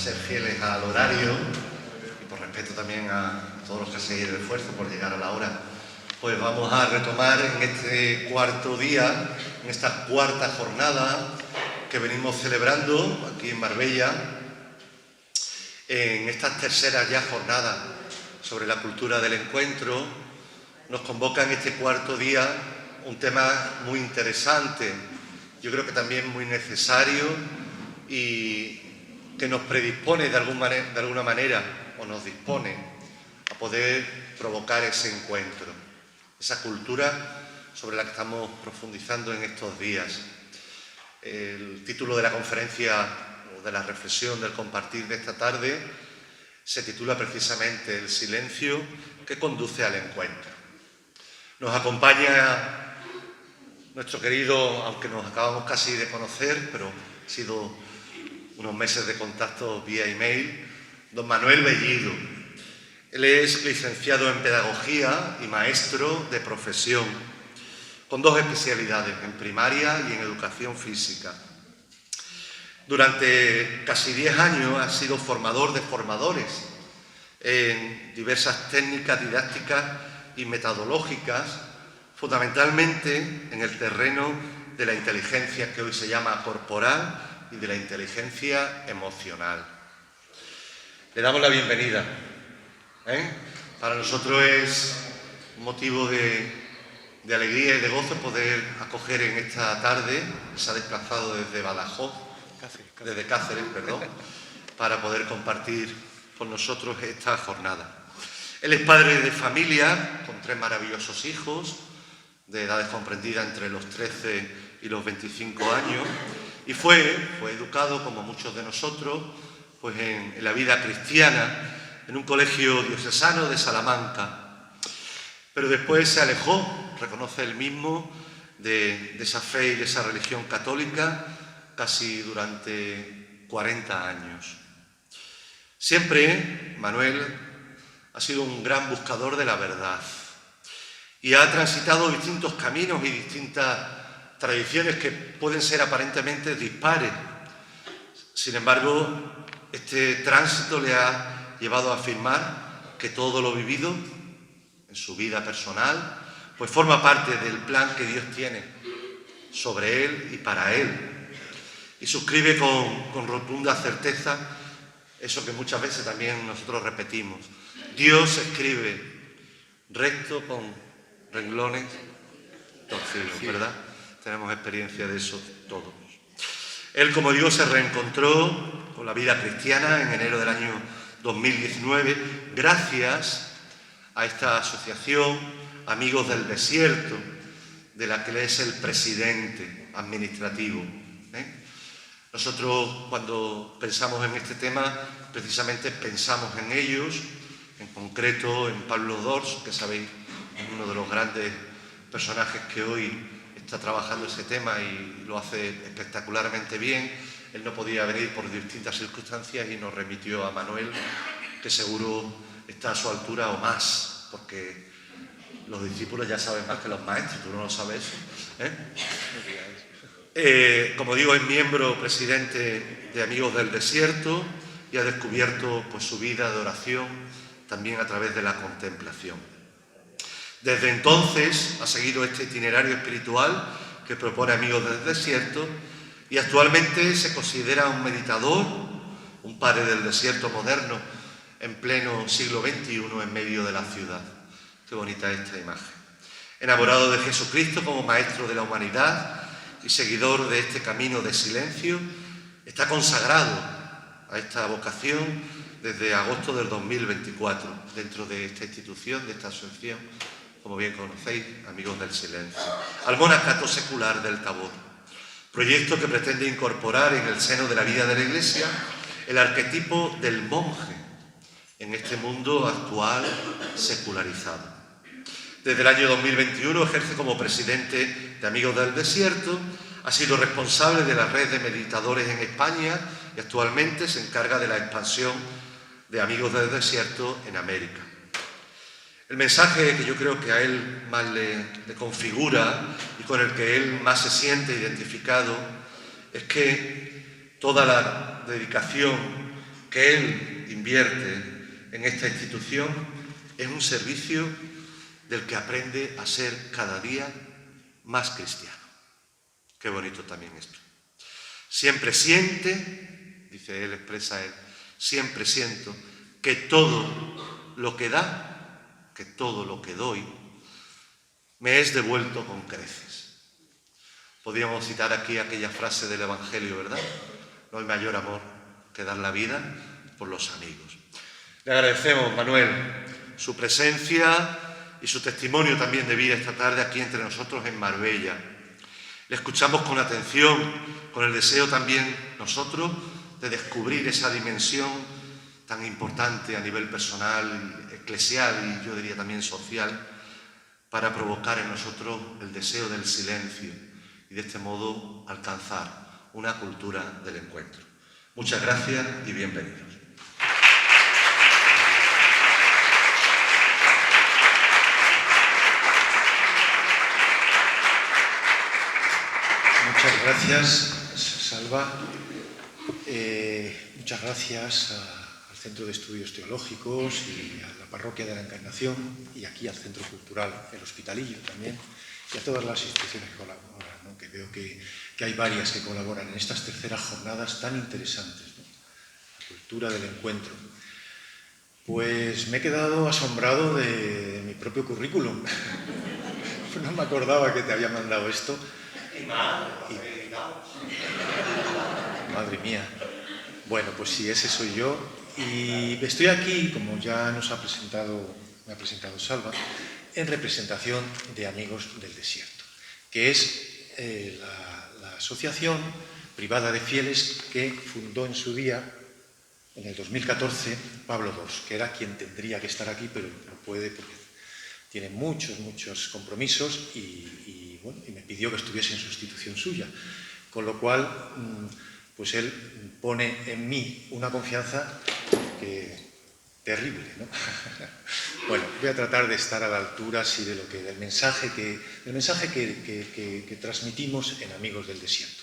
ser fieles al horario y por respeto también a todos los que hacéis el esfuerzo por llegar a la hora, pues vamos a retomar en este cuarto día, en esta cuarta jornada que venimos celebrando aquí en Marbella, en estas terceras ya jornadas sobre la cultura del encuentro. Nos convoca en este cuarto día un tema muy interesante, yo creo que también muy necesario y que nos predispone de alguna manera o nos dispone a poder provocar ese encuentro, esa cultura sobre la que estamos profundizando en estos días. El título de la conferencia o de la reflexión del compartir de esta tarde se titula precisamente El silencio que conduce al encuentro. Nos acompaña nuestro querido, aunque nos acabamos casi de conocer, pero ha sido unos meses de contacto vía email, don Manuel Bellido. Él es licenciado en Pedagogía y maestro de profesión, con dos especialidades, en primaria y en educación física. Durante casi 10 años ha sido formador de formadores en diversas técnicas didácticas y metodológicas, fundamentalmente en el terreno de la inteligencia que hoy se llama corporal y de la inteligencia emocional. Le damos la bienvenida. Para nosotros es un motivo de alegría y de gozo poder acoger en esta tarde, se ha desplazado desde Badajoz, desde Cáceres, para poder compartir con nosotros esta jornada. Él es padre de familia, con 3 maravillosos hijos, de edades comprendidas entre los 13 y los 25 años, y fue educado, como muchos de nosotros, pues en la vida cristiana, en un colegio diocesano de Salamanca. Pero después se alejó, reconoce él mismo, de esa fe y de esa religión católica casi durante 40 años. Siempre Manuel ha sido un gran buscador de la verdad y ha transitado distintos caminos y distintas tradiciones que pueden ser aparentemente dispares. Sin embargo, este tránsito le ha llevado a afirmar que todo lo vivido en su vida personal pues forma parte del plan que Dios tiene sobre él y para él. Y suscribe con rotunda certeza eso que muchas veces también nosotros repetimos. Dios escribe recto con renglones torcidos, ¿verdad? Tenemos experiencia de eso todos. Él, como digo, se reencontró con la vida cristiana en enero del año 2019 gracias a esta asociación Amigos del Desierto, de la que él es el presidente administrativo. Nosotros, cuando pensamos en este tema, precisamente pensamos en ellos, en concreto en Pablo Dors, que sabéis, es uno de los grandes personajes que hoy está trabajando ese tema y lo hace espectacularmente bien. Él no podía venir por distintas circunstancias y nos remitió a Manuel, que seguro está a su altura o más, porque los discípulos ya saben más que los maestros, tú no lo sabes. Como digo, es miembro presidente de Amigos del Desierto y ha descubierto pues, su vida de oración también a través de la contemplación. Desde entonces ha seguido este itinerario espiritual que propone Amigos del Desierto y actualmente se considera un meditador, un padre del desierto moderno en pleno siglo XXI en medio de la ciudad. Qué bonita esta imagen. Enamorado de Jesucristo como maestro de la humanidad y seguidor de este camino de silencio, está consagrado a esta vocación desde agosto del 2024, dentro de esta institución, de esta asociación, como bien conocéis, Amigos del Silencio, al monacato secular del Tabor, proyecto que pretende incorporar en el seno de la vida de la Iglesia el arquetipo del monje en este mundo actual secularizado. Desde el año 2021 ejerce como presidente de Amigos del Desierto, ha sido responsable de la red de meditadores en España y actualmente se encarga de la expansión de Amigos del Desierto en América. El mensaje que yo creo que a él más le configura y con el que él más se siente identificado es que toda la dedicación que él invierte en esta institución es un servicio del que aprende a ser cada día más cristiano. Qué bonito también esto. Siempre siente, dice él, expresa él, siempre siento que todo lo que da, que todo lo que doy, me es devuelto con creces. Podríamos citar aquí aquella frase del Evangelio, ¿verdad? No hay mayor amor que dar la vida por los amigos. Le agradecemos, Manuel, su presencia y su testimonio también de vida esta tarde aquí entre nosotros en Marbella. Le escuchamos con atención, con el deseo también nosotros de descubrir esa dimensión tan importante a nivel personal, eclesial y yo diría también social, para provocar en nosotros el deseo del silencio y de este modo alcanzar una cultura del encuentro. Muchas gracias y bienvenidos. Muchas gracias, Salva. Muchas gracias al Centro de Estudios Teológicos y a la Parroquia de la Encarnación y aquí al Centro Cultural El Hospitalillo también y a todas las instituciones que colaboran, ¿no? Que veo que hay varias que colaboran en estas terceras jornadas tan interesantes, ¿no? La cultura del encuentro. Pues me he quedado asombrado de mi propio currículum. No me acordaba que te había mandado esto. Madre mía. Bueno, pues sí, ese soy yo. Y estoy aquí, como ya me ha presentado Salva, en representación de Amigos del Desierto, que es la asociación privada de fieles que fundó en su día, en el 2014, Pablo II, que era quien tendría que estar aquí, pero no puede porque tiene muchos compromisos y me pidió que estuviese en sustitución suya. Con lo cual, pues él pone en mí una confianza terrible, ¿no? Bueno, voy a tratar de estar a la altura sí, del mensaje que transmitimos en Amigos del Desierto.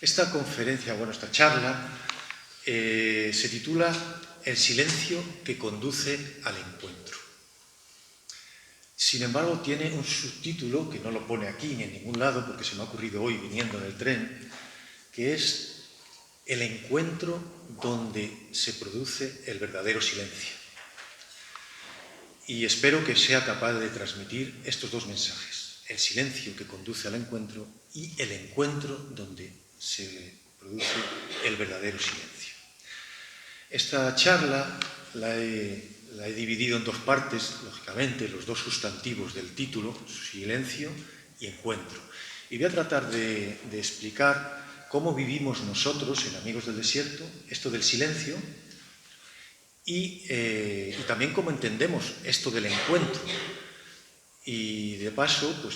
Esta conferencia, esta charla, se titula El silencio que conduce al encuentro. Sin embargo, tiene un subtítulo, que no lo pone aquí ni en ningún lado, porque se me ha ocurrido hoy viniendo en el tren, que es el encuentro donde se produce el verdadero silencio. Y espero que sea capaz de transmitir estos dos mensajes, el silencio que conduce al encuentro y el encuentro donde se produce el verdadero silencio. Esta charla la he dividido en dos partes, lógicamente, los dos sustantivos del título, silencio y encuentro. Y voy a tratar de explicar cómo vivimos nosotros, en Amigos del Desierto, esto del silencio y también cómo entendemos esto del encuentro. Y de paso, pues,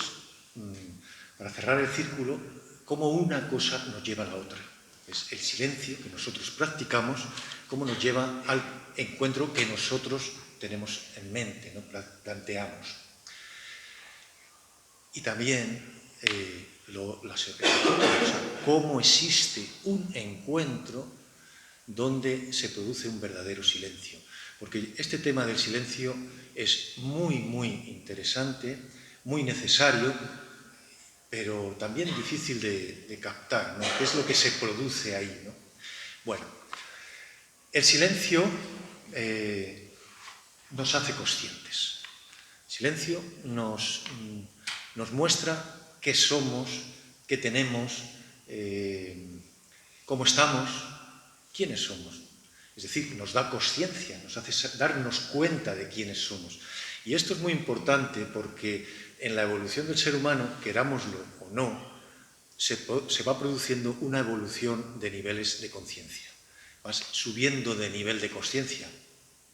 para cerrar el círculo, cómo una cosa nos lleva a la otra. Es el silencio que nosotros practicamos, cómo nos lleva al encuentro que nosotros tenemos en mente, ¿no? Planteamos. Y también cómo existe un encuentro donde se produce un verdadero silencio. Porque este tema del silencio es muy interesante, muy necesario, pero también difícil de captar, ¿no? ¿Qué es lo que se produce ahí, ¿no? Bueno, el silencio nos hace conscientes. El silencio nos muestra qué somos, qué tenemos, cómo estamos, quiénes somos. Es decir, nos da consciencia, nos hace darnos cuenta de quiénes somos. Y esto es muy importante porque en la evolución del ser humano, querámoslo o no, se va produciendo una evolución de niveles de conciencia. Vas subiendo de nivel de consciencia.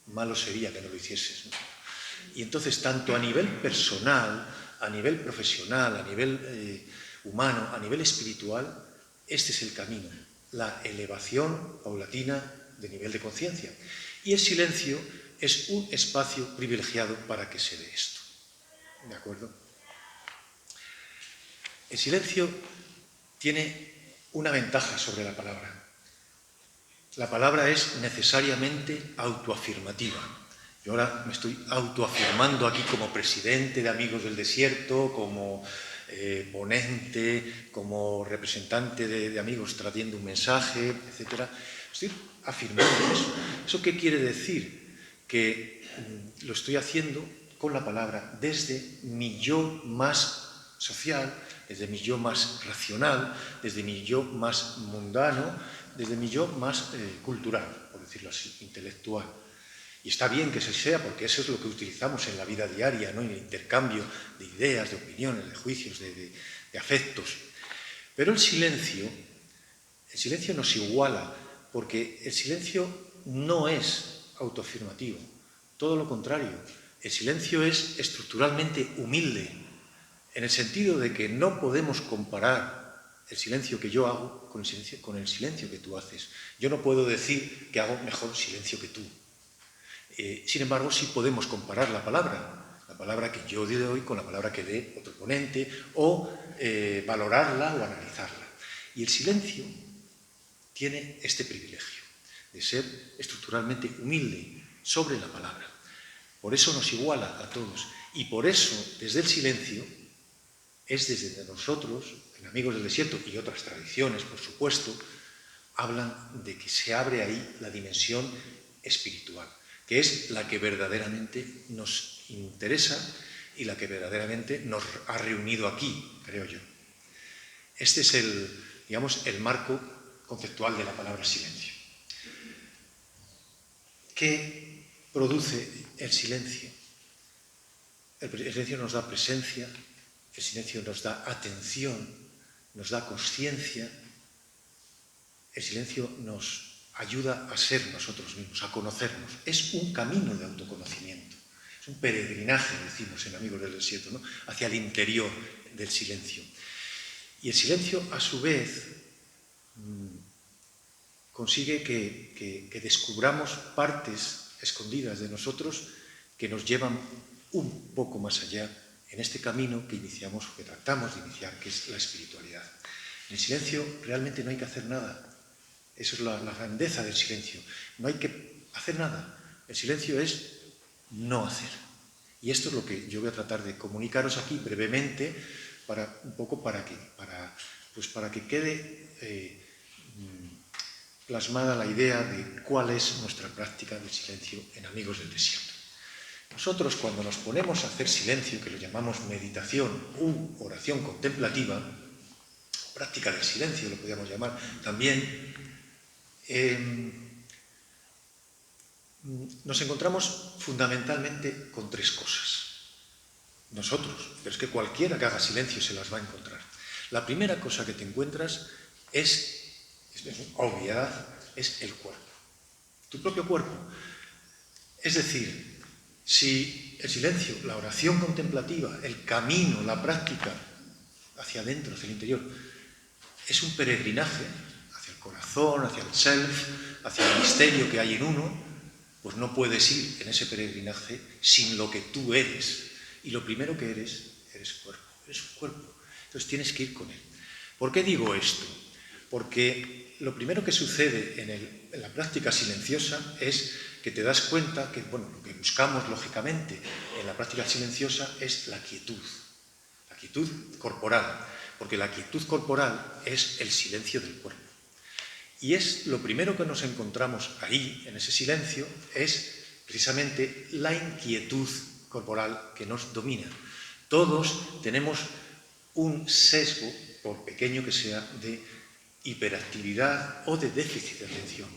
Malo sería que no lo hicieses, ¿no? Y entonces, tanto a nivel personal, a nivel profesional, a nivel humano, a nivel espiritual, este es el camino, la elevación paulatina de nivel de conciencia. Y el silencio es un espacio privilegiado para que se dé esto. ¿De acuerdo? El silencio tiene una ventaja sobre la palabra. La palabra es necesariamente autoafirmativa. Yo ahora me estoy autoafirmando aquí como presidente de Amigos del Desierto, como ponente, como representante de amigos trayendo un mensaje, etc. Estoy afirmando eso. ¿Eso qué quiere decir? Que lo estoy haciendo con la palabra desde mi yo más social, desde mi yo más racional, desde mi yo más mundano, desde mi yo más cultural, por decirlo así, intelectual. Y está bien que se sea, porque eso es lo que utilizamos en la vida diaria, ¿no? En el intercambio de ideas, de opiniones, de juicios, de afectos. Pero el silencio nos iguala, porque el silencio no es autoafirmativo, todo lo contrario. El silencio es estructuralmente humilde, en el sentido de que no podemos comparar el silencio que yo hago con el silencio que tú haces. Yo no puedo decir que hago mejor silencio que tú. Sin embargo, sí podemos comparar la palabra que yo doy con la palabra que dé otro ponente, o valorarla o analizarla. Y el silencio tiene este privilegio de ser estructuralmente humilde sobre la palabra. Por eso nos iguala a todos. Y por eso, desde el silencio, es desde nosotros, en Amigos del Desierto y otras tradiciones, por supuesto, hablan de que se abre ahí la dimensión espiritual, que es la que verdaderamente nos interesa y la que verdaderamente nos ha reunido aquí, creo yo. Este es el marco conceptual de la palabra silencio. ¿Qué produce el silencio? El silencio nos da presencia, el silencio nos da atención, nos da consciencia, el silencio nos ayuda a ser nosotros mismos, a conocernos. Es un camino de autoconocimiento, es un peregrinaje, decimos en Amigos del Desierto, ¿no? Hacia el interior del silencio. Y el silencio, a su vez, consigue que descubramos partes escondidas de nosotros que nos llevan un poco más allá en este camino que iniciamos, o que tratamos de iniciar, que es la espiritualidad. En el silencio realmente no hay que hacer nada. Eso es la grandeza del silencio. No hay que hacer nada. El silencio es no hacer. Y esto es lo que yo voy a tratar de comunicaros aquí brevemente, para que quede plasmada la idea de cuál es nuestra práctica del silencio en Amigos del Desierto. Nosotros, cuando nos ponemos a hacer silencio, que lo llamamos meditación u oración contemplativa, práctica del silencio lo podríamos llamar también, nos encontramos fundamentalmente con tres cosas. Nosotros, pero es que cualquiera que haga silencio se las va a encontrar. La primera cosa que te encuentras es obviedad, es el cuerpo, tu propio cuerpo. Es decir, si el silencio, la oración contemplativa, el camino, la práctica hacia adentro, hacia el interior, es un peregrinaje hacia el corazón, hacia el self, hacia el misterio que hay en uno, pues no puedes ir en ese peregrinaje sin lo que tú eres. Y lo primero que eres cuerpo, eres un cuerpo. Entonces tienes que ir con él. ¿Por qué digo esto? Porque lo primero que sucede en la práctica silenciosa es que te das cuenta que, bueno, lo que buscamos lógicamente en la práctica silenciosa es la quietud corporal, porque la quietud corporal es el silencio del cuerpo. Y es lo primero que nos encontramos ahí, en ese silencio, es precisamente la inquietud corporal que nos domina. Todos tenemos un sesgo, por pequeño que sea, de hiperactividad o de déficit de atención.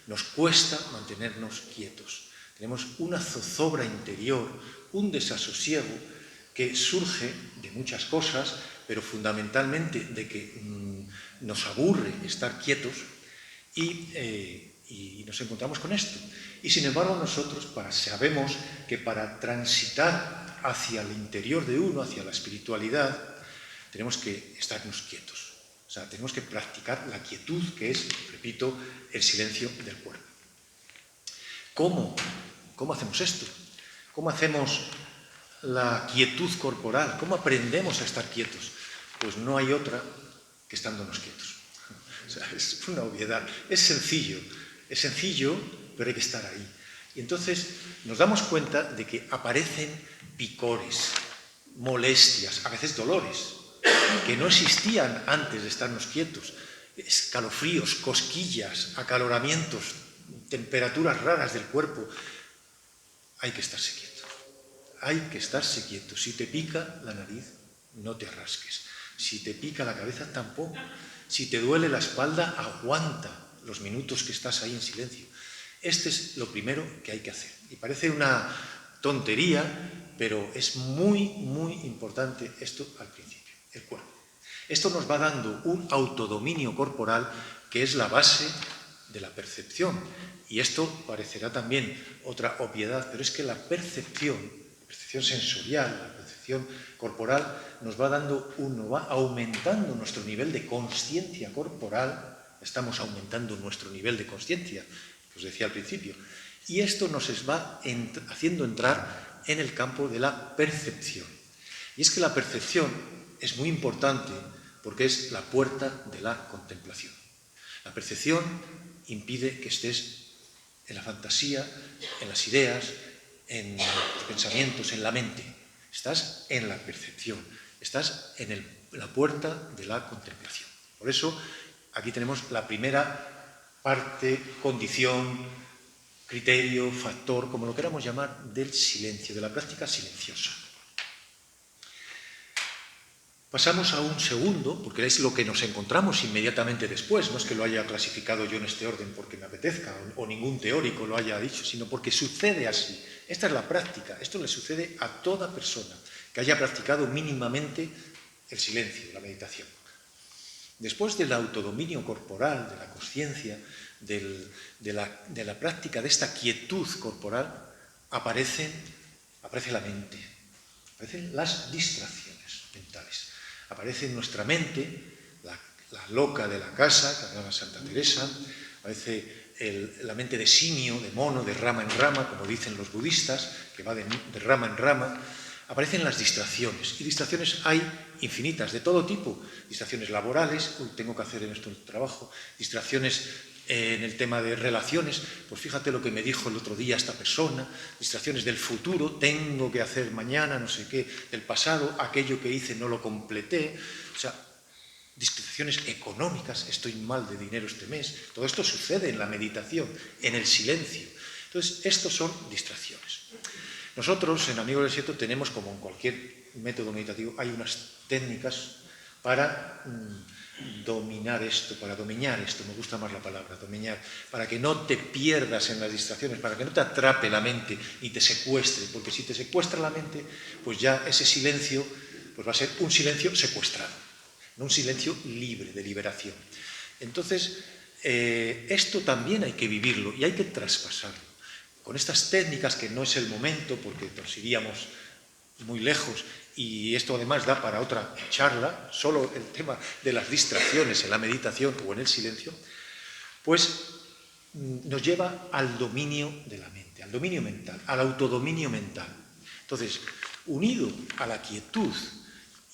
Nos cuesta mantenernos quietos. Tenemos una zozobra interior, un desasosiego que surge de muchas cosas, pero fundamentalmente de que nos aburre estar quietos y nos encontramos con esto. Y sin embargo nosotros sabemos que para transitar hacia el interior de uno, hacia la espiritualidad, tenemos que estarnos quietos. O sea, tenemos que practicar la quietud, que es, repito, el silencio del cuerpo. ¿Cómo hacemos esto? ¿Cómo hacemos la quietud corporal? ¿Cómo aprendemos a estar quietos? Pues no hay otra que estándonos quietos. O sea, es una obviedad. Es sencillo. Es sencillo, pero hay que estar ahí. Y entonces nos damos cuenta de que aparecen picores, molestias, a veces dolores, que no existían antes de estarnos quietos. Escalofríos, cosquillas, acaloramientos, temperaturas raras del cuerpo. Hay que estarse quieto. Hay que estarse quieto. Si te pica la nariz, no te rasques. Si te pica la cabeza, tampoco. Si te duele la espalda, aguanta los minutos que estás ahí en silencio. Este es lo primero que hay que hacer. Y parece una tontería, pero es muy, muy importante esto al principio, el cuerpo. Esto nos va dando un autodominio corporal que es la base de la percepción. Y esto parecerá también otra obviedad, pero es que la percepción sensorial, la percepción corporal, nos va aumentando nuestro nivel de consciencia corporal. Estamos aumentando nuestro nivel de consciencia, que os decía al principio. Y esto nos va haciendo entrar en el campo de la percepción. Y es que la percepción es muy importante porque es la puerta de la contemplación. La percepción impide que estés en la fantasía, en las ideas, en los pensamientos, en la mente. Estás en la percepción, estás en la puerta de la contemplación. Por eso, aquí tenemos la primera parte, condición, criterio, factor, como lo queramos llamar, del silencio, de la práctica silenciosa. Pasamos a un segundo, porque es lo que nos encontramos inmediatamente después. No es que lo haya clasificado yo en este orden porque me apetezca, o ningún teórico lo haya dicho, sino porque sucede así. Esta es la práctica, esto le sucede a toda persona que haya practicado mínimamente el silencio, la meditación. Después del autodominio corporal, de la consciencia, de la práctica de esta quietud corporal, aparece la mente, aparecen las distracciones mentales. Aparece en nuestra mente la loca de la casa, que hablaba Santa Teresa, aparece la mente de simio, de mono, de rama en rama, como dicen los budistas, que va de rama en rama. Aparecen las distracciones, y distracciones hay infinitas, de todo tipo. Distracciones laborales, tengo que hacer en esto el trabajo, distracciones en el tema de relaciones, pues fíjate lo que me dijo el otro día esta persona, distracciones del futuro, tengo que hacer mañana, no sé qué, del pasado, aquello que hice no lo completé, o sea, distracciones económicas, estoy mal de dinero este mes, todo esto sucede en la meditación, en el silencio. Entonces, estos son distracciones. Nosotros, en Amigos del Desierto, tenemos, como en cualquier método meditativo, hay unas técnicas para dominar esto, me gusta más la palabra, dominar, para que no te pierdas en las distracciones, para que no te atrape la mente y te secuestre, porque si te secuestra la mente, pues ya ese silencio pues va a ser un silencio secuestrado, no un silencio libre, de liberación. Entonces, esto también hay que vivirlo y hay que traspasarlo. Con estas técnicas, que no es el momento, porque nos iríamos muy lejos, y esto además da para otra charla, solo el tema de las distracciones en la meditación o en el silencio, pues nos lleva al dominio de la mente, al dominio mental, al autodominio mental. Entonces, unido a la quietud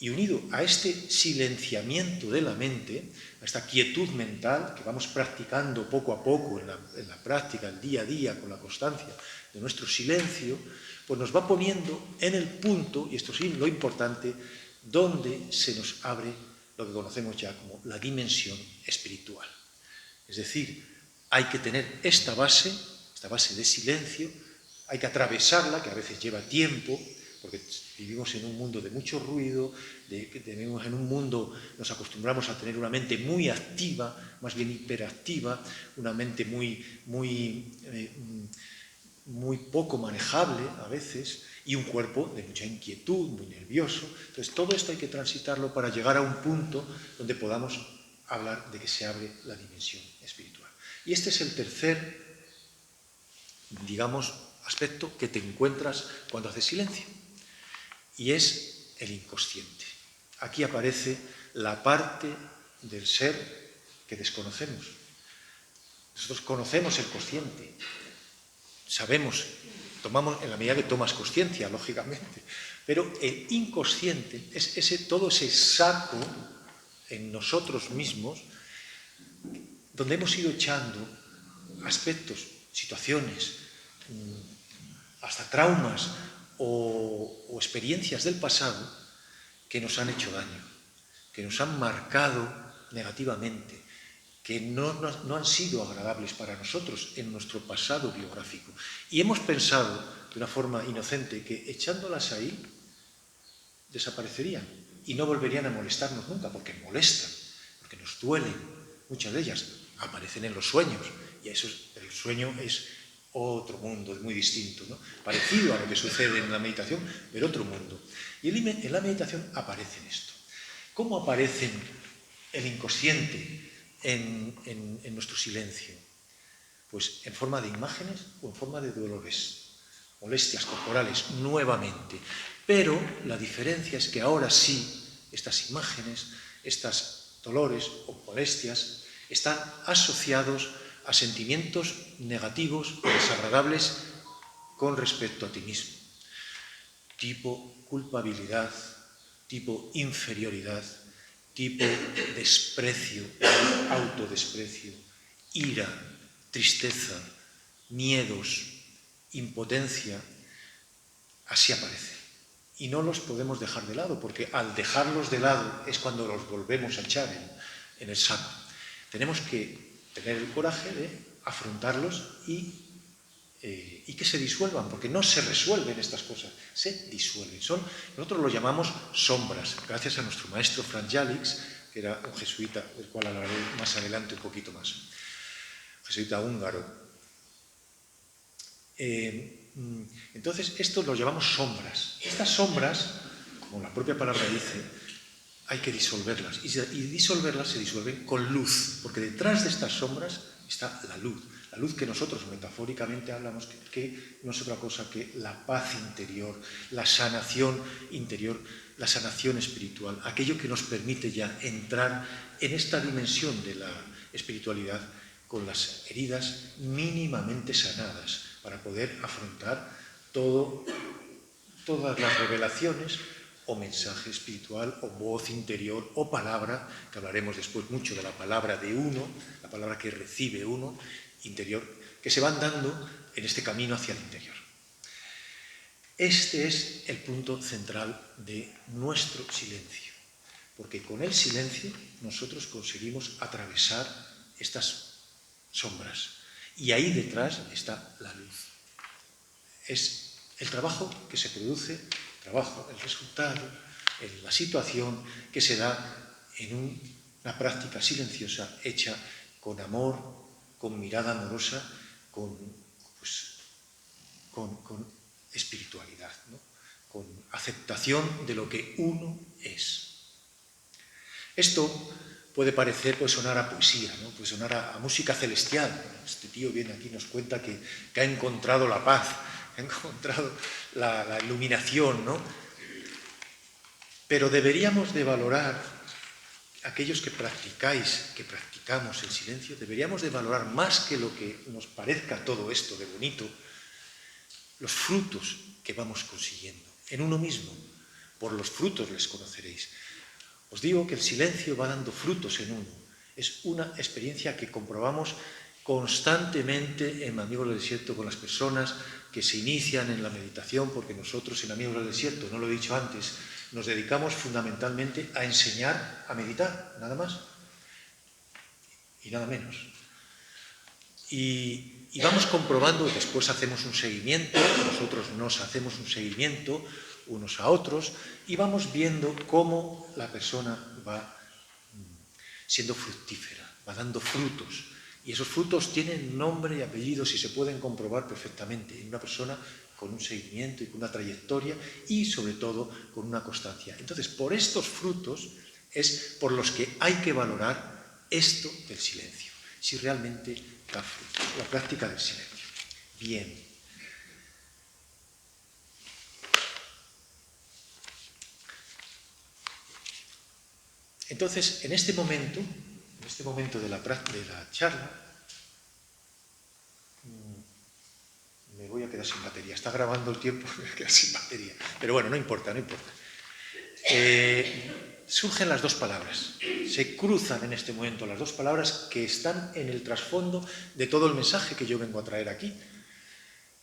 y unido a este silenciamiento de la mente, a esta quietud mental que vamos practicando poco a poco en la práctica, el día a día, con la constancia de nuestro silencio, pues nos va poniendo en el punto, y esto sí, lo importante, donde se nos abre lo que conocemos ya como la dimensión espiritual. Es decir, hay que tener esta base de silencio, hay que atravesarla, que a veces lleva tiempo, porque vivimos en un mundo de mucho ruido, vivimos en un mundo, nos acostumbramos a tener una mente muy activa, más bien hiperactiva, una mente muy poco manejable a veces, y un cuerpo de mucha inquietud, muy nervioso. Entonces, todo esto hay que transitarlo para llegar a un punto donde podamos hablar de que se abre la dimensión espiritual. Y este es el tercer, digamos, aspecto que te encuentras cuando haces silencio, y es el inconsciente. Aquí aparece la parte del ser que desconocemos. Nosotros conocemos el consciente, sabemos, tomamos en la medida que tomas conciencia, lógicamente, pero el inconsciente es todo ese saco en nosotros mismos donde hemos ido echando aspectos, situaciones, hasta traumas o experiencias del pasado que nos han hecho daño, que nos han marcado negativamente, que no han sido agradables para nosotros en nuestro pasado biográfico. Y hemos pensado, de una forma inocente, que echándolas ahí desaparecerían y no volverían a molestarnos nunca, porque molestan, porque nos duelen. Muchas de ellas aparecen en los sueños, y el sueño es otro mundo, es muy distinto, ¿no? Parecido a lo que sucede en la meditación, pero otro mundo. Y en la meditación aparece esto. ¿Cómo aparece el inconsciente en nuestro silencio? Pues en forma de imágenes o en forma de dolores, molestias corporales, nuevamente. Pero la diferencia es que ahora sí, estas imágenes, estos dolores o molestias están asociados a sentimientos negativos o desagradables con respecto a ti mismo. Tipo culpabilidad, tipo inferioridad, tipo desprecio, autodesprecio, ira, tristeza, miedos, impotencia, así aparece. Y no los podemos dejar de lado, porque al dejarlos de lado es cuando los volvemos a echar en el saco. Tenemos que tener el coraje de afrontarlos y que se disuelvan, porque no se resuelven estas cosas, se disuelven. Nosotros lo llamamos sombras, gracias a nuestro maestro Franz Jalix, que era un jesuita, del cual hablaré más adelante un poquito más, jesuita húngaro. Entonces, esto lo llamamos sombras. Estas sombras, como la propia palabra dice, hay que disolverlas. Y disolverlas se disuelven con luz, porque detrás de estas sombras está la luz. La luz que nosotros metafóricamente hablamos, que no es otra cosa que la paz interior, la sanación interior, la sanación espiritual, aquello que nos permite ya entrar en esta dimensión de la espiritualidad con las heridas mínimamente sanadas, para poder afrontar todas las revelaciones o mensaje espiritual, o voz interior, o palabra, que hablaremos después mucho de la palabra de uno, la palabra que recibe uno, interior, que se van dando en este camino hacia el interior. Este es el punto central de nuestro silencio, porque con el silencio nosotros conseguimos atravesar estas sombras, y ahí detrás está la luz. Es el trabajo que se produce, el resultado, la situación que se da en una práctica silenciosa hecha con amor, con mirada amorosa, con espiritualidad, ¿no? Con aceptación de lo que uno es. Esto puede sonar a poesía, ¿no? Puede sonar a música celestial. Este tío viene aquí y nos cuenta que ha encontrado la paz, ha encontrado la iluminación, ¿no? Pero deberíamos de valorar, aquellos que practicamos el silencio, deberíamos de valorar más que lo que nos parezca todo esto de bonito, los frutos que vamos consiguiendo en uno mismo. Por los frutos les conoceréis. Os digo que el silencio va dando frutos en uno. Es una experiencia que comprobamos constantemente en Amigos del Desierto con las personas que se inician en la meditación, porque nosotros en Amigos del Desierto, no lo he dicho antes, nos dedicamos fundamentalmente a enseñar a meditar, nada más y nada menos. Y vamos comprobando, después hacemos un seguimiento, nosotros nos hacemos un seguimiento unos a otros, y vamos viendo cómo la persona va siendo fructífera, va dando frutos. Y esos frutos tienen nombre y apellidos y se pueden comprobar perfectamente en una persona con un seguimiento y con una trayectoria y, sobre todo, con una constancia. Entonces, por estos frutos es por los que hay que valorar esto del silencio, si realmente da fruto, la práctica del silencio. Bien. Entonces, en este momento de la charla, me voy a quedar sin batería. Está grabando el tiempo, me voy a quedar sin batería. Pero bueno, no importa. surgen las dos palabras. Se cruzan en este momento las dos palabras que están en el trasfondo de todo el mensaje que yo vengo a traer aquí,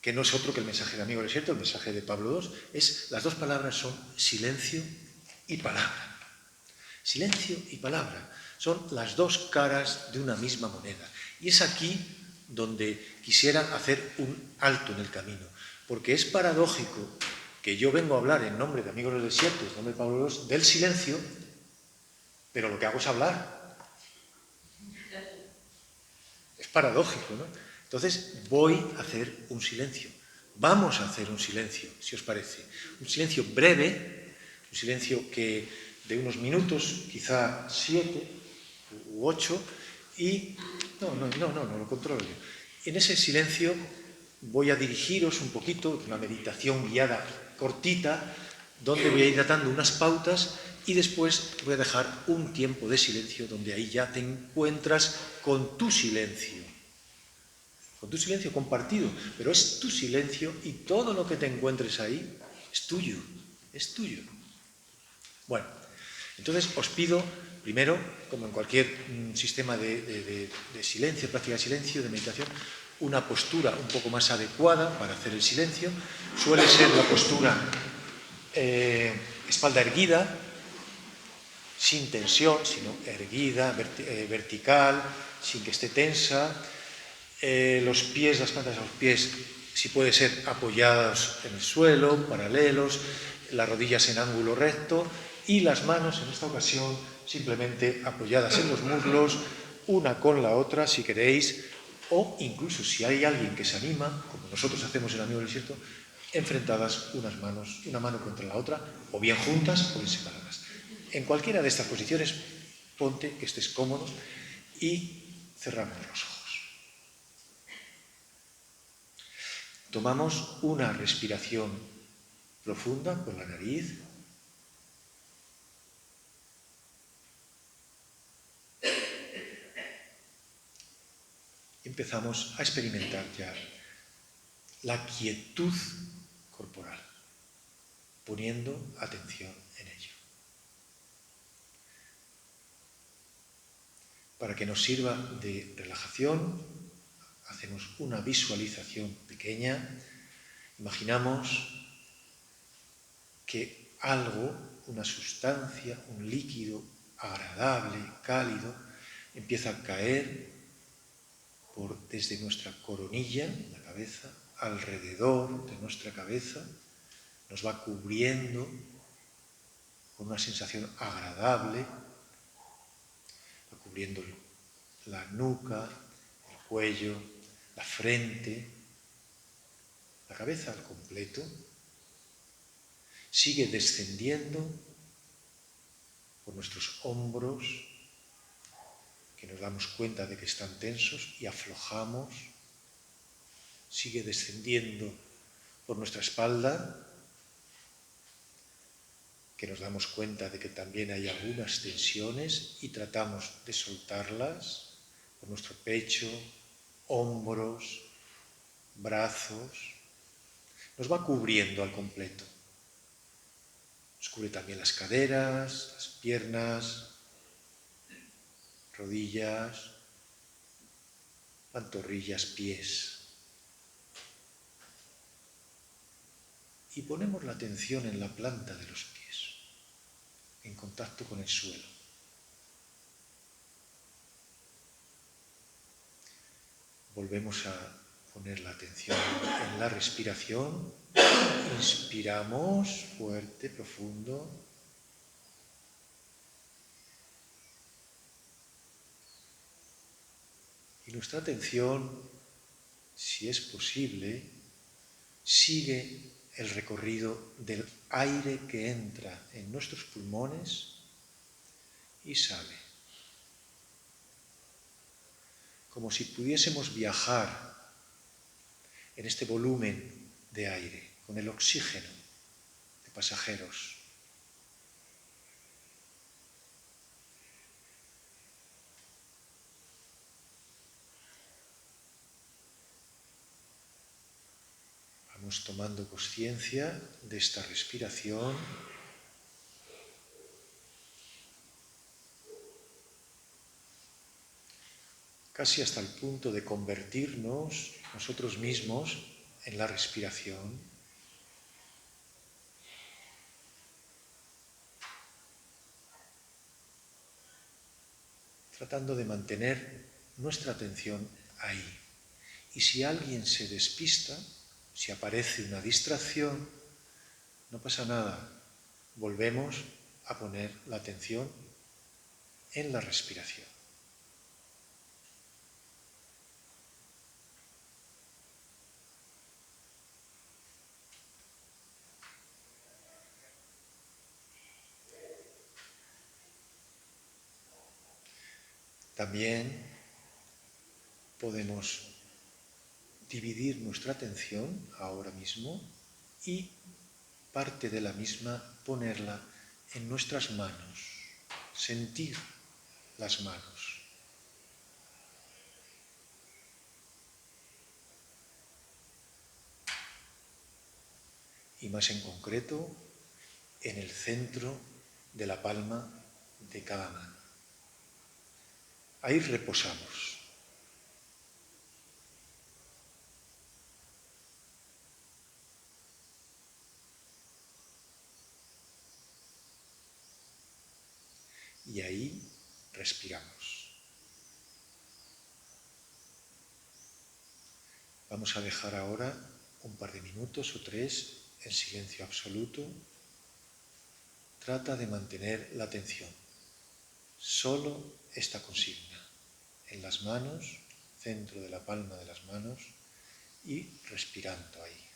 que no es otro que el mensaje de Amigo del Desierto, el mensaje de Pablo II. Las dos palabras son silencio y palabra. Silencio y palabra son las dos caras de una misma moneda. Y es aquí donde quisiera hacer un alto en el camino, porque es paradójico que yo vengo a hablar en nombre de Amigos del Desierto, en nombre de Pablo II, del silencio, pero lo que hago es hablar. Es paradójico, ¿no? Entonces voy a hacer un silencio. Vamos a hacer un silencio, si os parece. Un silencio breve, un silencio que de unos minutos, quizá 7 u 8, y... No, lo controlo yo. En ese silencio voy a dirigiros un poquito, una meditación guiada cortita, donde voy a ir dando unas pautas y después voy a dejar un tiempo de silencio donde ahí ya te encuentras con tu silencio compartido, pero es tu silencio y todo lo que te encuentres ahí es tuyo, es tuyo. Bueno, entonces os pido, primero, como en cualquier sistema de silencio, práctica de silencio, de meditación, una postura un poco más adecuada para hacer el silencio. Suele ser la postura espalda erguida, sin tensión, sino erguida, vertical, sin que esté tensa. Los pies, las plantas de los pies, si puede ser apoyadas en el suelo, paralelos, las rodillas en ángulo recto y las manos, en esta ocasión, simplemente apoyadas en los muslos, una con la otra, si queréis, o incluso si hay alguien que se anima, como nosotros hacemos en Amigo del Desierto, enfrentadas unas manos, una mano contra la otra, o bien juntas o bien separadas. En cualquiera de estas posiciones, ponte que estés cómodo y cerramos los ojos. Tomamos una respiración profunda por la nariz. Empezamos a experimentar ya la quietud corporal, poniendo atención en ello. Para que nos sirva de relajación, hacemos una visualización pequeña. Imaginamos que algo, una sustancia, un líquido agradable, cálido, empieza a caer desde nuestra coronilla, la cabeza, alrededor de nuestra cabeza, nos va cubriendo con una sensación agradable, va cubriendo la nuca, el cuello, la frente, la cabeza al completo, sigue descendiendo por nuestros hombros, que nos damos cuenta de que están tensos y aflojamos, sigue descendiendo por nuestra espalda, que nos damos cuenta de que también hay algunas tensiones y tratamos de soltarlas, por nuestro pecho, hombros, brazos, nos va cubriendo al completo. Nos cubre también las caderas, las piernas, rodillas, pantorrillas, pies. Y ponemos la atención en la planta de los pies, en contacto con el suelo. Volvemos a poner la atención en la respiración. Inspiramos fuerte, profundo. Y nuestra atención, si es posible, sigue el recorrido del aire que entra en nuestros pulmones y sale. Como si pudiésemos viajar en este volumen de aire, con el oxígeno de pasajeros. Vamos tomando conciencia de esta respiración. casi hasta el punto de convertirnos nosotros mismos en la respiración. Tratando de mantener nuestra atención ahí. Y si alguien se despista, si aparece una distracción, no pasa nada. Volvemos a poner la atención en la respiración. También podemos dividir nuestra atención ahora mismo y parte de la misma ponerla en nuestras manos, sentir las manos. Y más en concreto, en el centro de la palma de cada mano. Ahí reposamos. Y ahí respiramos. Vamos a dejar ahora un par de minutos o 3 en silencio absoluto. Trata de mantener la atención. Solo esta consigna. En las manos, centro de la palma de las manos y respirando ahí.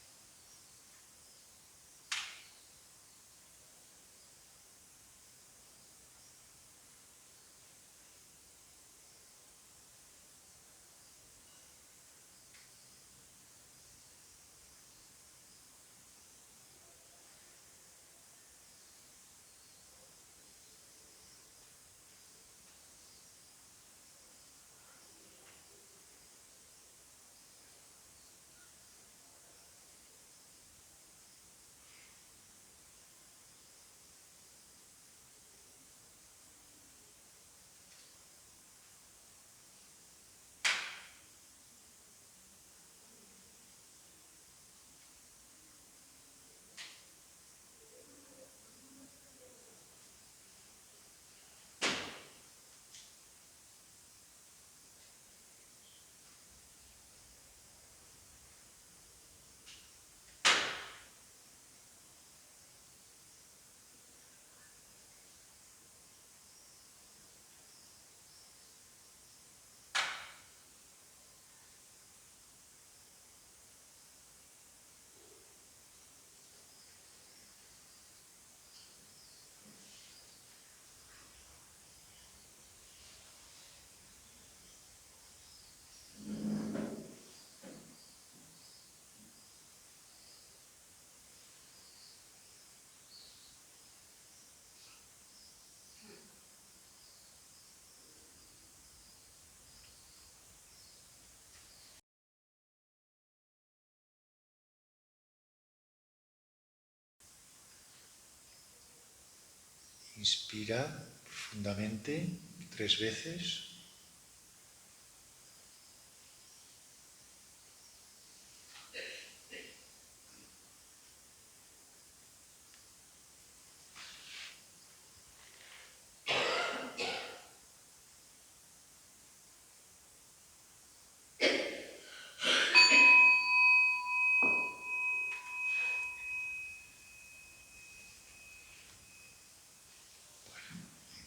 Inspira profundamente 3 veces.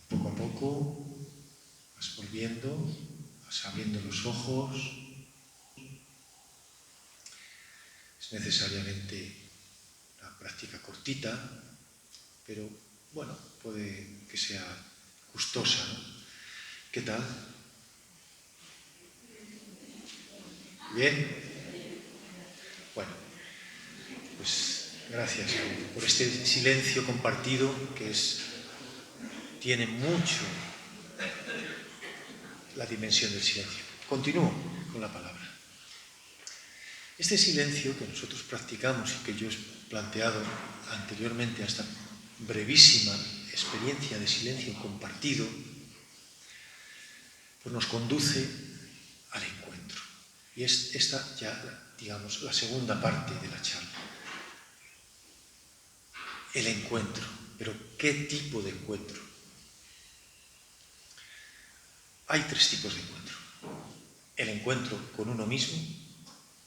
Poco a poco vas volviendo, vas abriendo los ojos. Es necesariamente una práctica cortita, pero bueno, puede que sea gustosa, ¿no? ¿Qué tal? ¿Bien? Bueno, pues gracias por este silencio compartido que tiene mucho la dimensión del silencio. Continúo con la palabra. Este silencio que nosotros practicamos y que yo he planteado anteriormente a esta brevísima experiencia de silencio compartido, pues nos conduce Y es esta ya, digamos, la segunda parte de la charla. El encuentro. Pero ¿qué tipo de encuentro? Hay tres tipos de encuentro. El encuentro con uno mismo,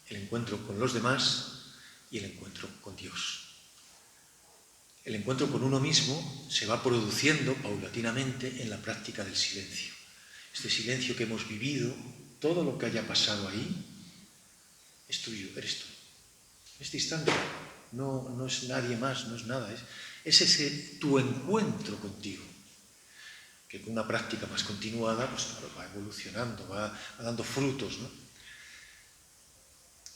el encuentro con los demás y el encuentro con Dios. El encuentro con uno mismo se va produciendo paulatinamente en la práctica del silencio. Este silencio que hemos vivido, todo lo que haya pasado ahí, es tuyo, eres tú. Este instante no es nadie más, no es nada, es ese tu encuentro contigo, que con una práctica más continuada pues, va evolucionando, va dando frutos, ¿no?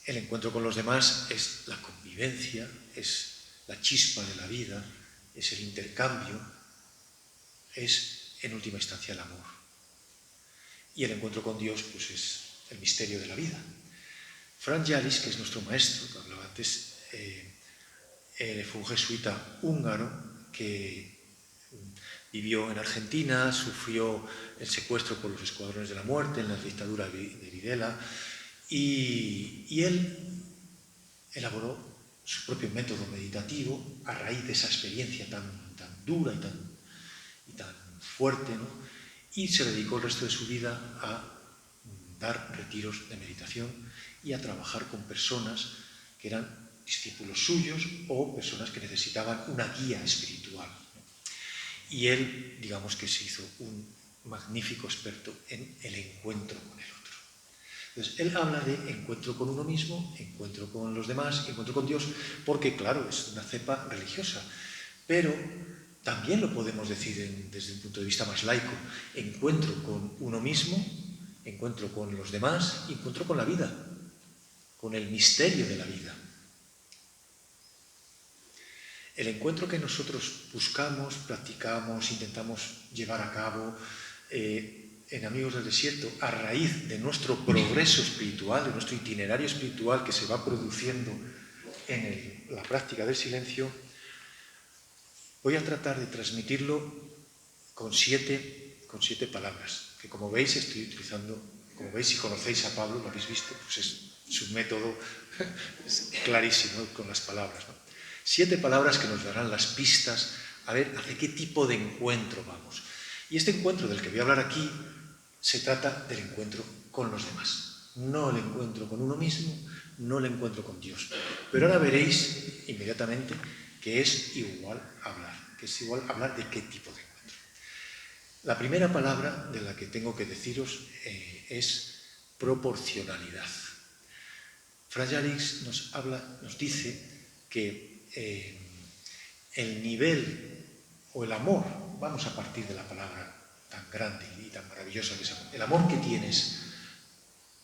El encuentro con los demás es la convivencia, es la chispa de la vida, es el intercambio, es en última instancia el amor. Y el encuentro con Dios pues, es el misterio de la vida. Franz Jalisch, que es nuestro maestro, que hablaba antes, fue un jesuita húngaro que vivió en Argentina, sufrió el secuestro por los escuadrones de la muerte en la dictadura de Videla y él elaboró su propio método meditativo a raíz de esa experiencia tan dura y tan fuerte, ¿no? Y se dedicó el resto de su vida a dar retiros de meditación y a trabajar con personas que eran discípulos suyos o personas que necesitaban una guía espiritual, ¿no? Y él, digamos que se hizo un magnífico experto en el encuentro con el otro. Entonces, él habla de encuentro con uno mismo, encuentro con los demás, encuentro con Dios, porque, claro, es una cepa religiosa, pero también lo podemos decir desde un punto de vista más laico, encuentro con uno mismo, encuentro con los demás, encuentro con la vida, con el misterio de la vida. El encuentro que nosotros buscamos, practicamos, intentamos llevar a cabo en Amigos del Desierto, a raíz de nuestro progreso espiritual, de nuestro itinerario espiritual que se va produciendo en la práctica del silencio, voy a tratar de transmitirlo con siete palabras, que como veis estoy utilizando, como veis si conocéis a Pablo, lo habéis visto, pues es su método es clarísimo con las palabras, ¿no? 7 palabras que nos darán las pistas a ver hacia qué tipo de encuentro vamos. Y este encuentro del que voy a hablar aquí se trata del encuentro con los demás, no el encuentro con uno mismo, no el encuentro con Dios. Pero ahora veréis inmediatamente que es igual hablar de qué tipo de encuentro. La primera palabra de la que tengo que deciros es proporcionalidad. Franz Jalisch nos dice que el nivel o el amor, vamos a partir de la palabra tan grande y tan maravillosa que es amor, el amor que tienes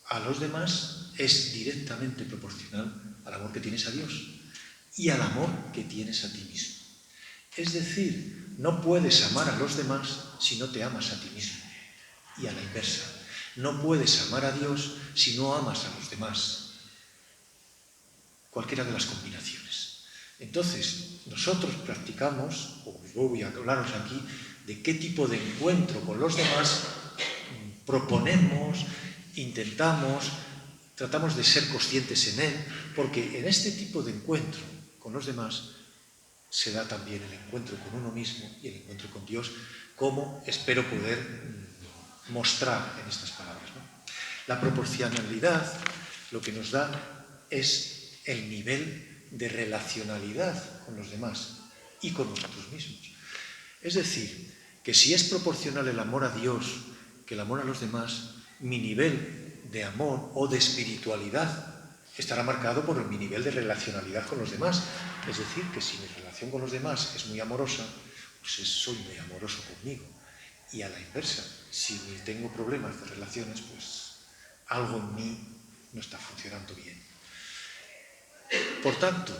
a los demás es directamente proporcional al amor que tienes a Dios y al amor que tienes a ti mismo. Es decir, no puedes amar a los demás si no te amas a ti mismo, y a la inversa. No puedes amar a Dios si no amas a los demás. Cualquiera de las combinaciones. Entonces, nosotros practicamos, o yo voy a hablaros aquí, de qué tipo de encuentro con los demás proponemos, intentamos, tratamos de ser conscientes en él, porque en este tipo de encuentro con los demás se da también el encuentro con uno mismo y el encuentro con Dios, como espero poder mostrar en estas palabras, ¿no? La proporcionalidad lo que nos da es el nivel de relacionalidad con los demás y con nosotros mismos. Es decir, que si es proporcional el amor a Dios que el amor a los demás, mi nivel de amor o de espiritualidad estará marcado por mi nivel de relacionalidad con los demás. Es decir, que si mi relación con los demás es muy amorosa, pues soy muy amoroso conmigo. Y a la inversa, si tengo problemas de relaciones, pues algo en mí no está funcionando bien. Por tanto,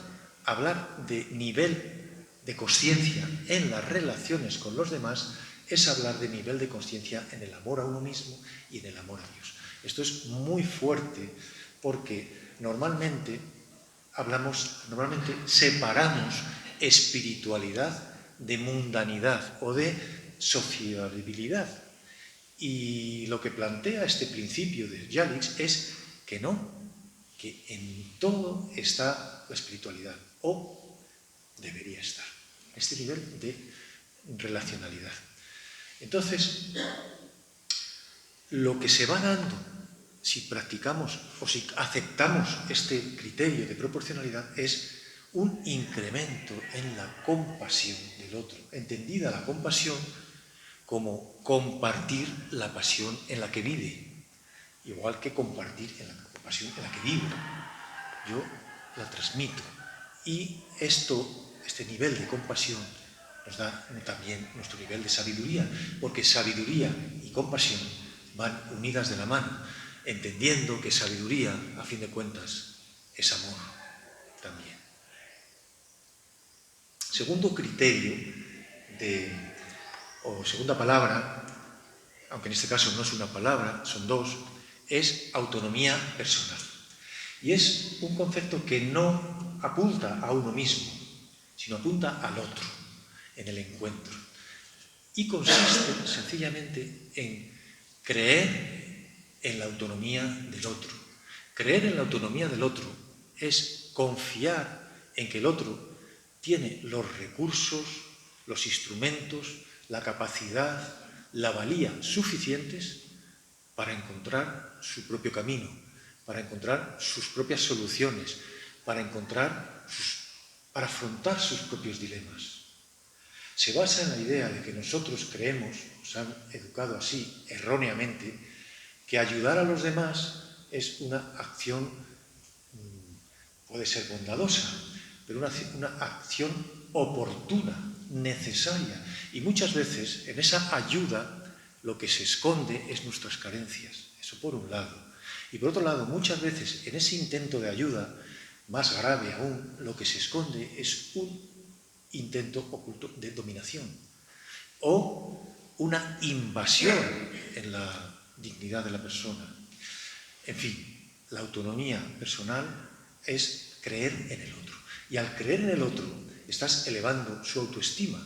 hablar de nivel de consciencia en las relaciones con los demás es hablar de nivel de consciencia en el amor a uno mismo y en el amor a Dios. Esto es muy fuerte porque normalmente separamos espiritualidad de mundanidad o de sociabilidad. Y lo que plantea este principio de Jalisch es que no, que en todo está la espiritualidad, o debería estar, este nivel de relacionalidad. Entonces, lo que se va dando si practicamos o si aceptamos este criterio de proporcionalidad es un incremento en la compasión del otro, entendida la compasión como compartir la pasión en la que vive, igual que compartir en la compasión en la que vivo. Yo la transmito y este nivel de compasión nos da también nuestro nivel de sabiduría, porque sabiduría y compasión van unidas de la mano, entendiendo que sabiduría, a fin de cuentas, es amor también. Segundo criterio o segunda palabra, aunque en este caso no es una palabra, son dos, es autonomía personal. Y es un concepto que no apunta a uno mismo, sino apunta al otro, en el encuentro. Y consiste sencillamente en creer en la autonomía del otro. Creer en la autonomía del otro es confiar en que el otro tiene los recursos, los instrumentos, la capacidad, la valía suficientes para encontrar su propio camino, para encontrar sus propias soluciones, para afrontar sus propios dilemas. Se basa en la idea de que nosotros creemos, nos han educado así erróneamente, que ayudar a los demás es una acción, puede ser bondadosa, pero una acción oportuna, necesaria. Y muchas veces en esa ayuda lo que se esconde es nuestras carencias. Eso por un lado. Y por otro lado, muchas veces en ese intento de ayuda, más grave aún, lo que se esconde es un intento oculto de dominación o una invasión en la dignidad de la persona. En fin, la autonomía personal es creer en el otro. Y al creer en el otro, estás elevando su autoestima.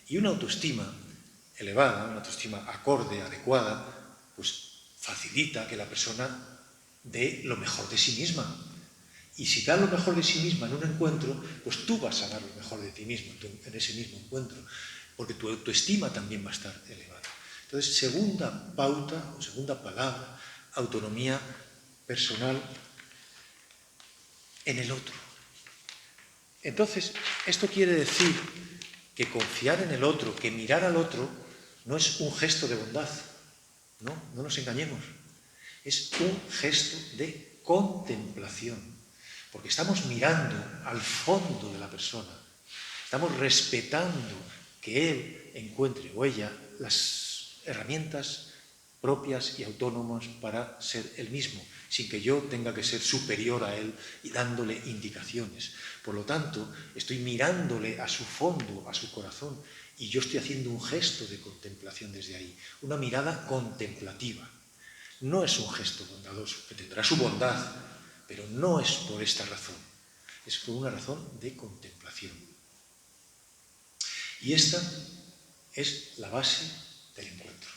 Y una autoestima elevada, una autoestima acorde, adecuada, pues facilita que la persona dé lo mejor de sí misma. Y si da lo mejor de sí misma en un encuentro, pues tú vas a dar lo mejor de ti mismo en ese mismo encuentro, porque tu autoestima también va a estar elevada. Entonces, segunda pauta o segunda palabra, autonomía personal en el otro. Entonces, esto quiere decir que confiar en el otro, que mirar al otro, no es un gesto de bondad. No nos engañemos. Es un gesto de contemplación. Porque estamos mirando al fondo de la persona, estamos respetando que él encuentre o ella las herramientas propias y autónomas para ser él mismo, sin que yo tenga que ser superior a él y dándole indicaciones. Por lo tanto, estoy mirándole a su fondo, a su corazón, y yo estoy haciendo un gesto de contemplación desde ahí, una mirada contemplativa. No es un gesto bondadoso, que tendrá su bondad, pero no es por esta razón, es por una razón de contemplación. Y esta es la base del encuentro.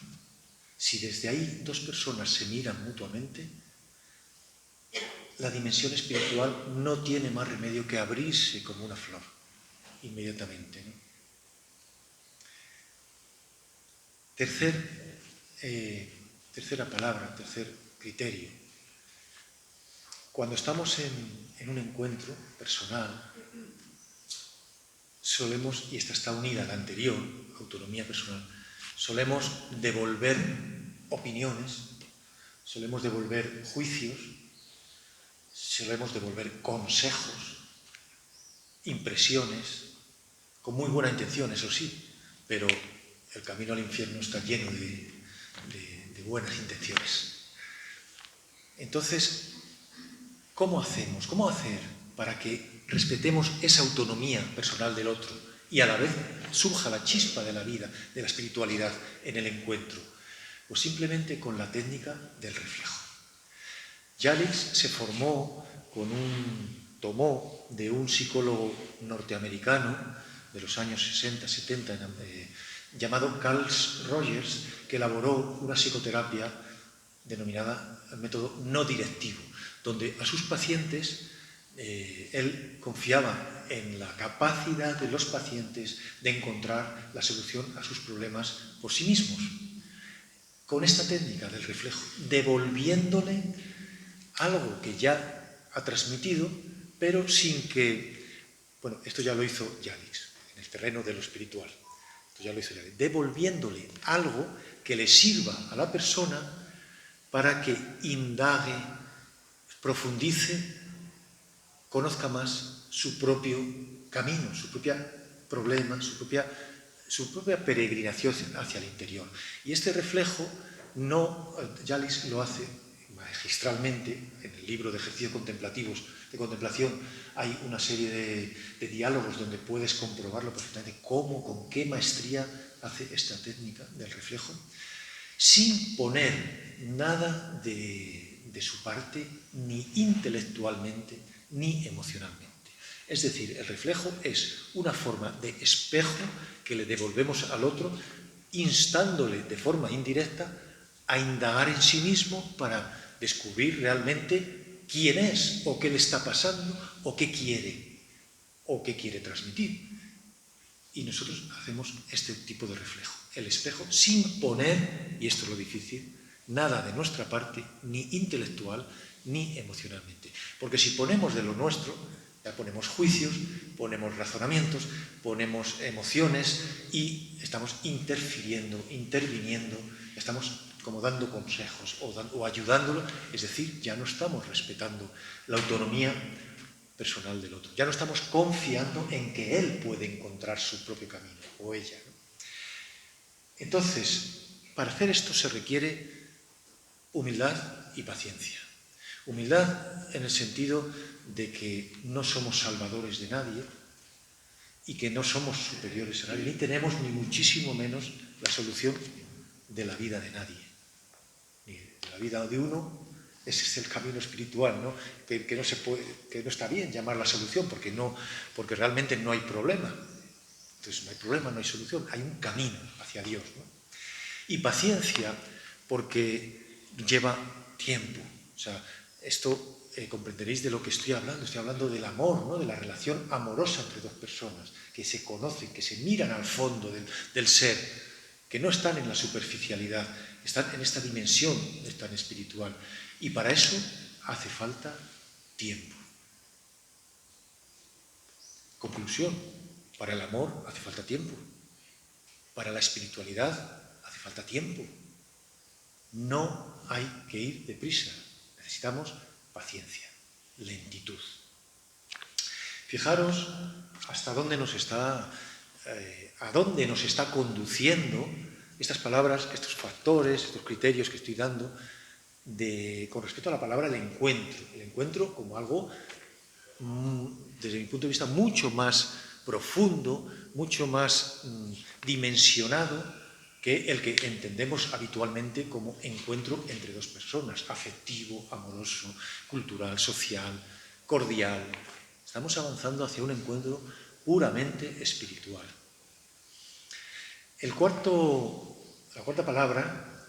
Si desde ahí dos personas se miran mutuamente, la dimensión espiritual no tiene más remedio que abrirse como una flor, inmediatamente, ¿no? Tercera palabra, tercer criterio. Cuando estamos en un encuentro personal, solemos, y esta está unida a la anterior, autonomía personal, solemos devolver opiniones, solemos devolver juicios, solemos devolver consejos, impresiones, con muy buena intención, eso sí, pero el camino al infierno está lleno de buenas intenciones. Entonces, ¿cómo hacemos? ¿Cómo hacer para que respetemos esa autonomía personal del otro y a la vez surja la chispa de la vida, de la espiritualidad en el encuentro? Pues simplemente con la técnica del reflejo. Jalix se tomó de un psicólogo norteamericano de los años 60, 70, llamado Carl Rogers, que elaboró una psicoterapia denominada el método no directivo, donde a sus pacientes él confiaba en la capacidad de los pacientes de encontrar la solución a sus problemas por sí mismos, con esta técnica del reflejo, devolviéndole algo que ya ha transmitido, pero sin que... Bueno, esto ya lo hizo Yalix, en el terreno de lo espiritual. Esto ya lo hizo Yalix, devolviéndole algo que le sirva a la persona para que indague, profundice, conozca más su propio camino, su propio problema, su propia peregrinación hacia el interior. Y este reflejo, Yalix lo hace magistralmente, en el libro de ejercicios contemplativos, de contemplación, hay una serie de diálogos donde puedes comprobarlo perfectamente cómo, con qué maestría hace esta técnica del reflejo, sin poner nada de su parte, ni intelectualmente, ni emocionalmente. Es decir, el reflejo es una forma de espejo que le devolvemos al otro, instándole de forma indirecta a indagar en sí mismo para descubrir realmente quién es, o qué le está pasando, o qué quiere transmitir. Y nosotros hacemos este tipo de reflejo, el espejo, sin poner, y esto es lo difícil, nada de nuestra parte, ni intelectual, ni emocionalmente. Porque si ponemos de lo nuestro, ya ponemos juicios, ponemos razonamientos, ponemos emociones y estamos interfiriendo, interviniendo, estamos como dando consejos o ayudándolo, es decir, ya no estamos respetando la autonomía personal del otro, ya no estamos confiando en que él puede encontrar su propio camino, o ella, ¿no? Entonces, para hacer esto se requiere humildad y paciencia. Humildad en el sentido de que no somos salvadores de nadie y que no somos superiores a nadie, ni tenemos ni muchísimo menos la solución de la vida de nadie. Ni de la vida de uno, ese es el camino espiritual, ¿no? Que no está bien llamar la solución, porque realmente no hay problema. Entonces no hay problema, no hay solución, hay un camino hacia Dios, ¿no? Y paciencia, porque lleva tiempo. O sea, esto comprenderéis de lo que estoy hablando del amor, ¿no? De la relación amorosa entre dos personas, que se conocen, que se miran al fondo del ser, que no están en la superficialidad, están en esta dimensión tan espiritual. Y para eso hace falta tiempo. Conclusión, para el amor hace falta tiempo. Para la espiritualidad hace falta tiempo. No hay que ir deprisa. Necesitamos paciencia, lentitud. Fijaros hasta dónde a dónde nos está conduciendo estas palabras, estos factores, estos criterios que estoy dando con respecto a la palabra el encuentro. El encuentro como algo, desde mi punto de vista, mucho más profundo, mucho más dimensionado que el que entendemos habitualmente como encuentro entre dos personas, afectivo, amoroso, cultural, social, cordial. Estamos avanzando hacia un encuentro puramente espiritual. La cuarta palabra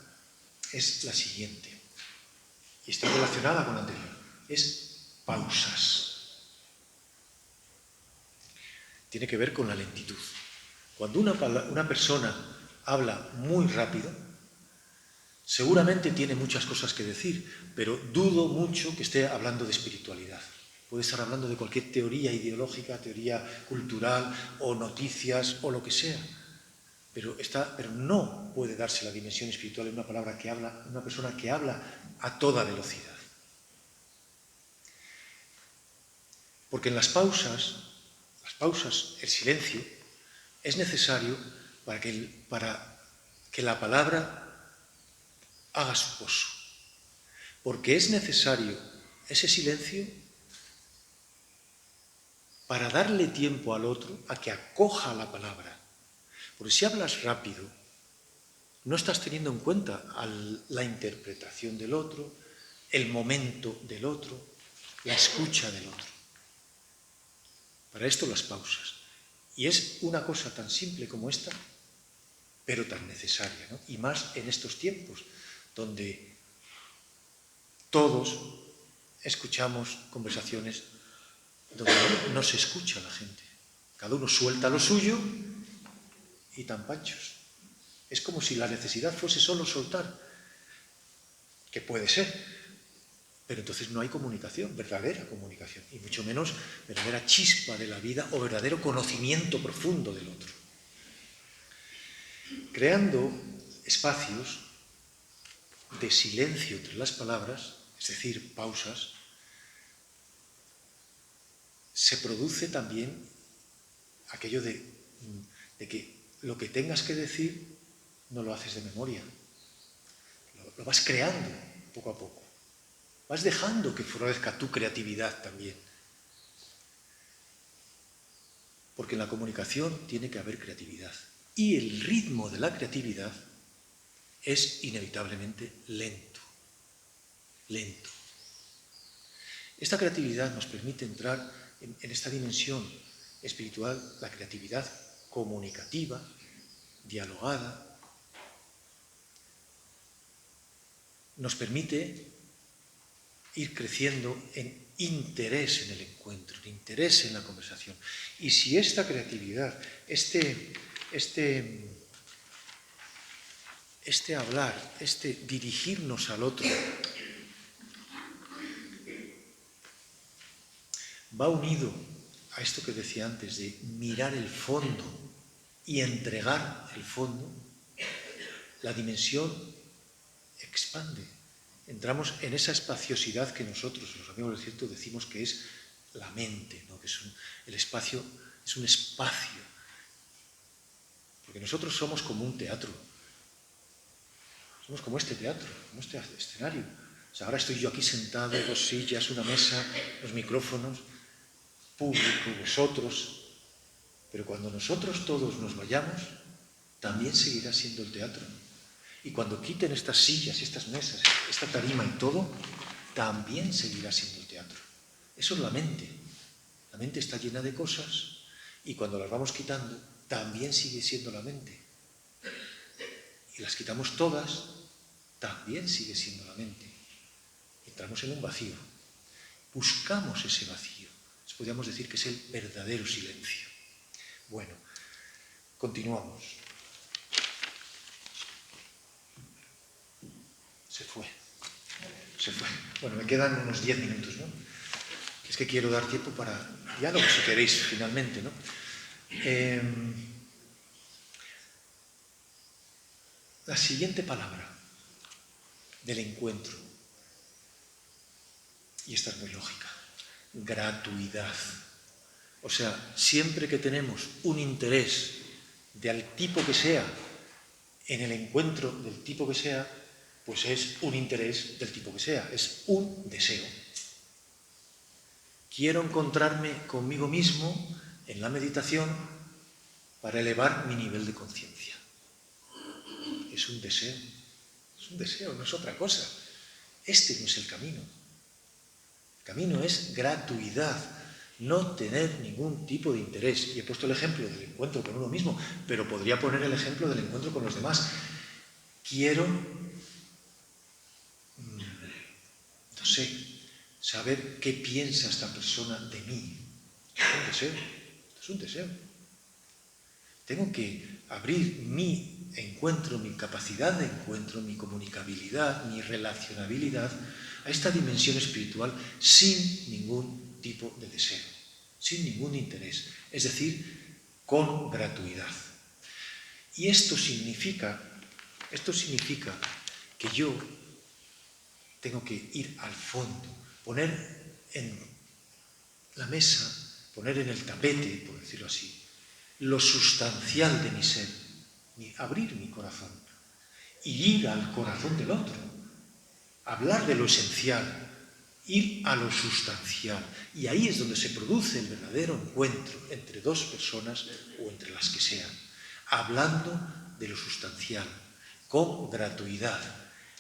es la siguiente, y está relacionada con la anterior, es pausas. Tiene que ver con la lentitud. Cuando una persona habla muy rápido, seguramente tiene muchas cosas que decir, pero dudo mucho que esté hablando de espiritualidad. Puede estar hablando de cualquier teoría ideológica, teoría cultural o noticias o lo que sea, pero no puede darse la dimensión espiritual en una persona que habla a toda velocidad. Porque en las pausas, el silencio, es necesario para que la palabra haga su poso. Porque es necesario ese silencio para darle tiempo al otro a que acoja la palabra. Porque si hablas rápido, no estás teniendo en cuenta la interpretación del otro, el momento del otro, la escucha del otro. Para esto las pausas. Y es una cosa tan simple como esta, pero tan necesaria, ¿no? Y más en estos tiempos, donde todos escuchamos conversaciones donde no se escucha a la gente. Cada uno suelta lo suyo y tan panchos. Es como si la necesidad fuese solo soltar, que puede ser, pero entonces no hay comunicación, verdadera comunicación, y mucho menos verdadera chispa de la vida o verdadero conocimiento profundo del otro. Creando espacios de silencio entre las palabras, es decir, pausas, se produce también aquello de que lo que tengas que decir no lo haces de memoria, lo vas creando poco a poco, vas dejando que florezca tu creatividad también, porque en la comunicación tiene que haber creatividad y el ritmo de la creatividad es inevitablemente lento. Esta creatividad nos permite entrar en esta dimensión espiritual, la creatividad comunicativa, dialogada, nos permite ir creciendo en interés en el encuentro, en interés en la conversación. Y si esta creatividad, este hablar, este dirigirnos al otro, va unido a esto que decía antes de mirar el fondo y entregar el fondo, la dimensión expande. Entramos en esa espaciosidad que nosotros, los amigos del cierto, decimos que es la mente, ¿no? Que es el espacio, es un espacio. Porque nosotros somos como un teatro. Somos como este teatro, como este escenario. O sea, ahora estoy yo aquí sentado, 2 sillas, una mesa, los micrófonos, público, vosotros. Pero cuando nosotros todos nos vayamos, también seguirá siendo el teatro. Y cuando quiten estas sillas y estas mesas, esta tarima y todo, también seguirá siendo el teatro. Eso es la mente. La mente está llena de cosas y cuando las vamos quitando, también sigue siendo la mente. Y las quitamos todas, también sigue siendo la mente. Entramos en un vacío. Buscamos ese vacío. Podríamos decir que es el verdadero silencio. Bueno, continuamos. Se fue. Bueno, me quedan unos 10 minutos, ¿no? Es que quiero dar tiempo para diálogo, si queréis, finalmente, ¿no? La siguiente palabra del encuentro, y esta es muy lógica, gratuidad. O sea, siempre que tenemos un interés del tipo que sea, en el encuentro del tipo que sea, pues es un interés del tipo que sea, es un deseo. Quiero encontrarme conmigo mismo en la meditación para elevar mi nivel de conciencia. Es un deseo, no es otra cosa. Este no es el camino. El camino es gratuidad, no tener ningún tipo de interés. Y he puesto el ejemplo del encuentro con uno mismo, pero podría poner el ejemplo del encuentro con los demás. Quiero, no sé, saber qué piensa esta persona de mí. Es un deseo. Tengo que abrir mi encuentro, mi capacidad de encuentro, mi comunicabilidad, mi relacionabilidad a esta dimensión espiritual sin ningún tipo de deseo, sin ningún interés, es decir, con gratuidad. Y esto significa que yo tengo que ir al fondo, poner en la mesa, poner en el tapete, por decirlo así, lo sustancial de mi ser, abrir mi corazón y ir al corazón del otro, hablar de lo esencial, ir a lo sustancial. Y ahí es donde se produce el verdadero encuentro entre dos personas o entre las que sean, hablando de lo sustancial, con gratuidad,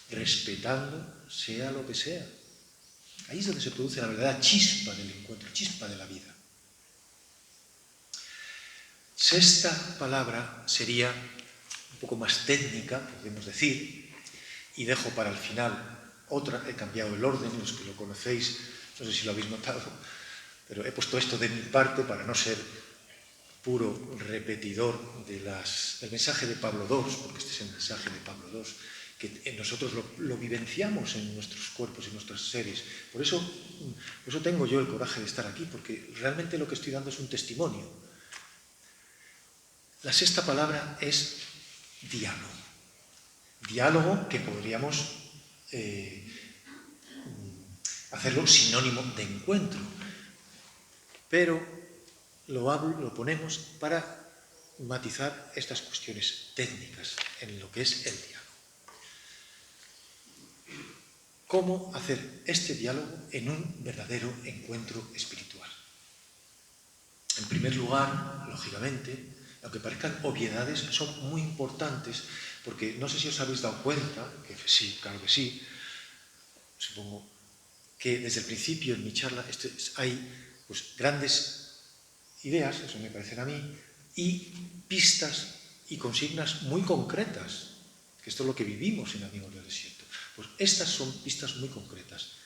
respetando sea lo que sea. Ahí es donde se produce la verdadera chispa del encuentro, chispa de la vida. Sexta palabra sería un poco más técnica, podemos decir, y dejo para el final otra, he cambiado el orden, los que lo conocéis, no sé si lo habéis notado, pero he puesto esto de mi parte para no ser puro repetidor del mensaje de Pablo II, porque este es el mensaje de Pablo II, que nosotros lo vivenciamos en nuestros cuerpos y nuestras seres. Por eso tengo yo el coraje de estar aquí, porque realmente lo que estoy dando es un testimonio. La sexta palabra es diálogo. Diálogo que podríamos hacerlo sinónimo de encuentro, pero lo ponemos para matizar estas cuestiones técnicas en lo que es el diálogo. ¿Cómo hacer este diálogo en un verdadero encuentro espiritual? En primer lugar, lógicamente, aunque parezcan obviedades, son muy importantes, porque no sé si os habéis dado cuenta, que sí, claro que sí, supongo que desde el principio en mi charla hay pues, grandes ideas, eso me parecen a mí, y pistas y consignas muy concretas, que esto es lo que vivimos en Amigos del Desierto. Pues estas son pistas muy concretas.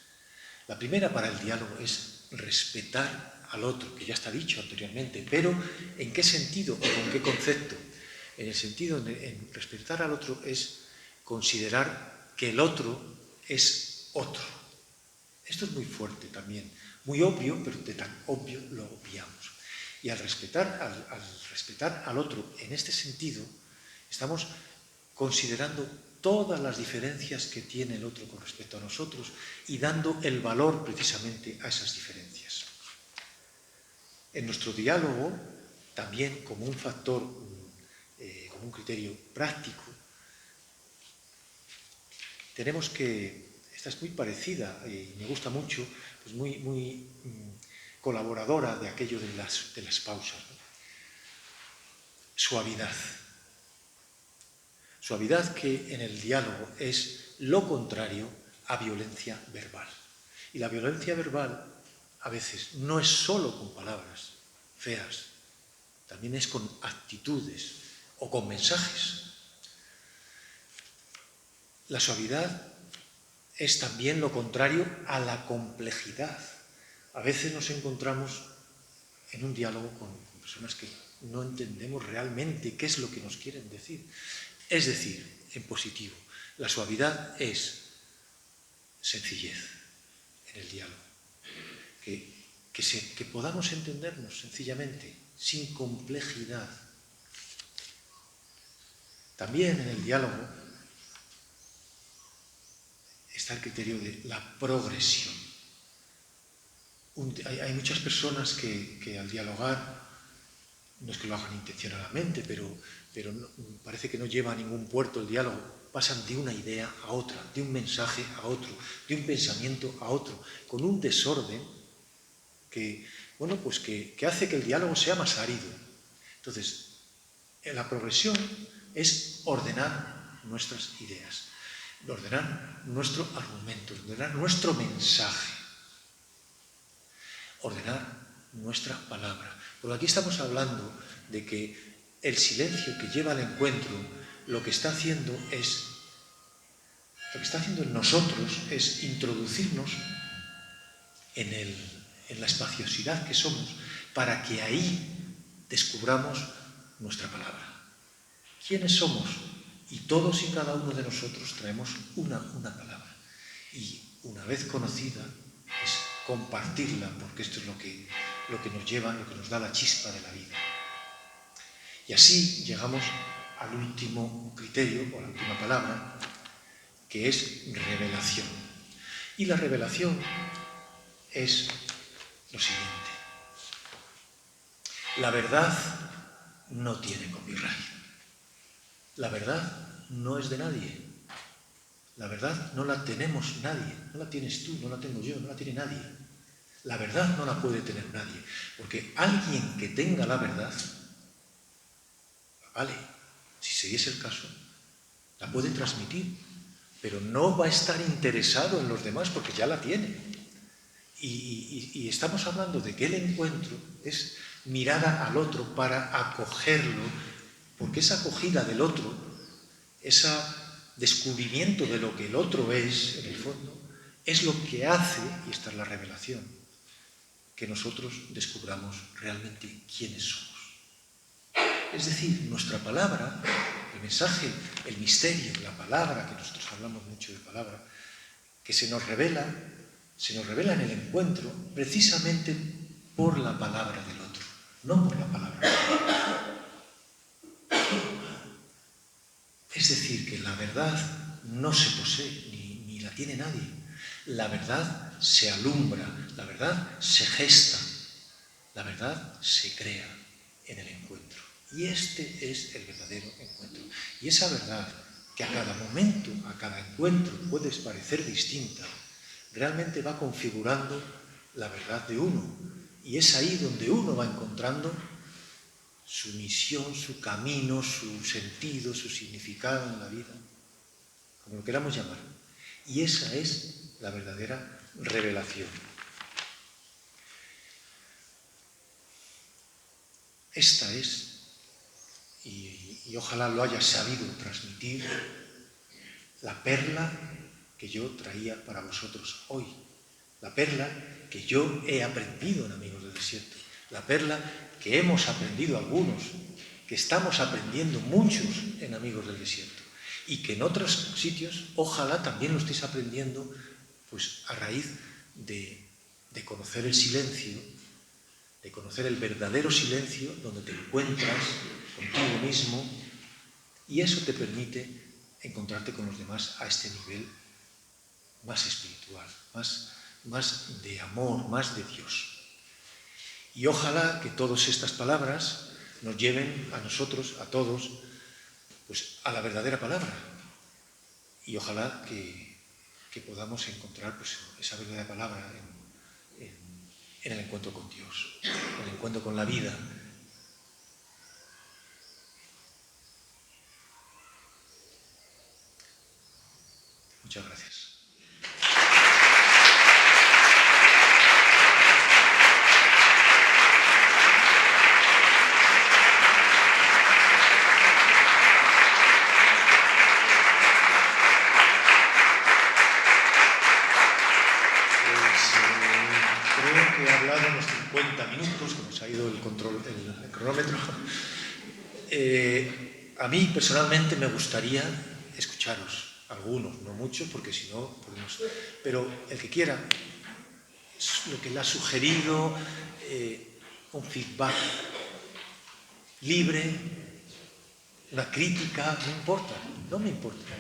La primera para el diálogo es respetar al otro, que ya está dicho anteriormente, pero ¿en qué sentido o con qué concepto? En el sentido en respetar al otro es considerar que el otro es otro. Esto es muy fuerte también, muy obvio, pero de tan obvio lo obviamos. Y al respetar al otro en este sentido, estamos considerando todas las diferencias que tiene el otro con respecto a nosotros y dando el valor precisamente a esas diferencias. En nuestro diálogo, también como un factor, como un criterio práctico, tenemos que, esta es muy parecida y me gusta mucho, pues muy colaboradora de aquello de las pausas, ¿no? Suavidad. Suavidad que en el diálogo es lo contrario a violencia verbal. Y la violencia verbal a veces no es solo con palabras feas, también es con actitudes o con mensajes. La suavidad es también lo contrario a la complejidad. A veces nos encontramos en un diálogo con personas que no entendemos realmente qué es lo que nos quieren decir. Es decir, en positivo, la suavidad es sencillez en el diálogo. Que podamos entendernos sencillamente, sin complejidad. También en el diálogo está el criterio de la progresión. Hay muchas personas que al dialogar, no es que lo hagan intencionadamente, pero parece que no lleva a ningún puerto el diálogo, pasan de una idea a otra, de un mensaje a otro, de un pensamiento a otro, con un desorden que hace que el diálogo sea más árido. Entonces, la progresión es ordenar nuestras ideas, ordenar nuestro argumento, ordenar nuestro mensaje, ordenar nuestra palabra. Porque aquí estamos hablando de que el silencio que lleva al encuentro lo que está haciendo en nosotros es introducirnos en la espaciosidad que somos para que ahí descubramos nuestra palabra. ¿Quiénes somos? Y todos y cada uno de nosotros traemos una palabra. Y una vez conocida es compartirla, porque esto es lo que nos lleva, lo que nos da la chispa de la vida. Y así llegamos al último criterio, o a la última palabra, que es revelación. Y la revelación es lo siguiente. La verdad no tiene copyright. La verdad no es de nadie. La verdad no la tenemos nadie. No la tienes tú, no la tengo yo, no la tiene nadie. La verdad no la puede tener nadie. Porque alguien que tenga la verdad, vale, si se diese el caso, la puede transmitir, pero no va a estar interesado en los demás porque ya la tiene. Y estamos hablando de que el encuentro es mirada al otro para acogerlo, porque esa acogida del otro, esa descubrimiento de lo que el otro es, en el fondo, es lo que hace, y esta es la revelación, que nosotros descubramos realmente quiénes somos. Es decir, nuestra palabra, el mensaje, el misterio, la palabra, que nosotros hablamos mucho de palabra, que se nos revela en el encuentro precisamente por la palabra del otro, no por la palabra del otro. Es decir, que la verdad no se posee, ni la tiene nadie. La verdad se alumbra, la verdad se gesta, la verdad se crea en el encuentro. Y este es el verdadero encuentro. Y esa verdad, que a cada momento, a cada encuentro puede parecer distinta, realmente va configurando la verdad de uno. Y es ahí donde uno va encontrando su misión, su camino, su sentido, su significado en la vida, como lo queramos llamar. Y esa es la verdadera revelación. Esta es, y ojalá lo haya sabido transmitir, la perla que yo traía para vosotros hoy. La perla que yo he aprendido en Amigos del Desierto. La perla que hemos aprendido algunos, que estamos aprendiendo muchos en Amigos del Desierto. Y que en otros sitios, ojalá también lo estéis aprendiendo, pues a raíz de conocer el silencio, de conocer el verdadero silencio donde te encuentras contigo mismo, y eso te permite encontrarte con los demás a este nivel más espiritual, más de amor, más de Dios. Y ojalá que todas estas palabras nos lleven a nosotros, a todos, pues a la verdadera palabra. Y ojalá que podamos encontrar pues, esa verdadera palabra en el encuentro con Dios, en el encuentro con la vida. Muchas gracias. Creo que he hablado unos 50 minutos, como se ha ido el cronómetro. A mí personalmente me gustaría escucharos, algunos, no muchos, porque si no podemos... Pero el que quiera, lo que le ha sugerido, un feedback libre, una crítica, no importa, no me importa.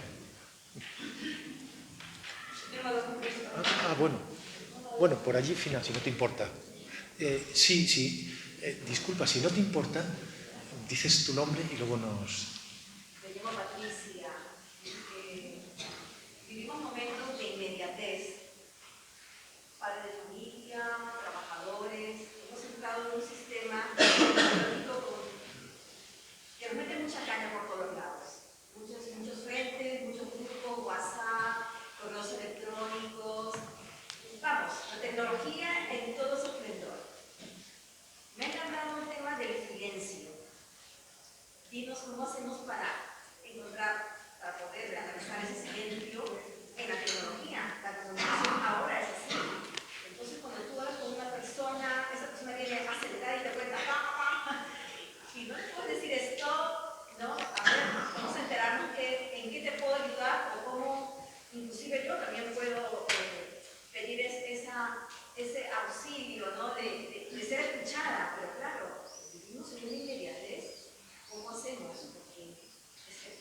Bueno, por allí final, si no te importa. Sí, disculpa, si no te importa, dices tu nombre y luego nos... Me llamo Patricia. Vivimos momentos de inmediatez. Padres de familia, trabajadores. Hemos entrado en un sistema tecnológico que nos mete mucha caña por todos lados. Muchos frentes, muchos grupos, WhatsApp, correos electrónicos. Vamos, la tecnología en todo su esplendor. Me ha encantado el tema del silencio. Dinos cómo hacemos para poder analizar ese silencio en la tecnología. La comunicación ahora es así. Entonces, cuando tú hablas con una persona, esa persona viene acelerada y te cuenta, y no le puedes decir stop, ¿no? A ver, vamos a enterarnos en qué te puedo ayudar o cómo, inclusive yo también puedo pedir ese auxilio, ¿no? De ser escuchada, pero claro, vivimos en una inmediatez. ¿Cómo hacemos? Porque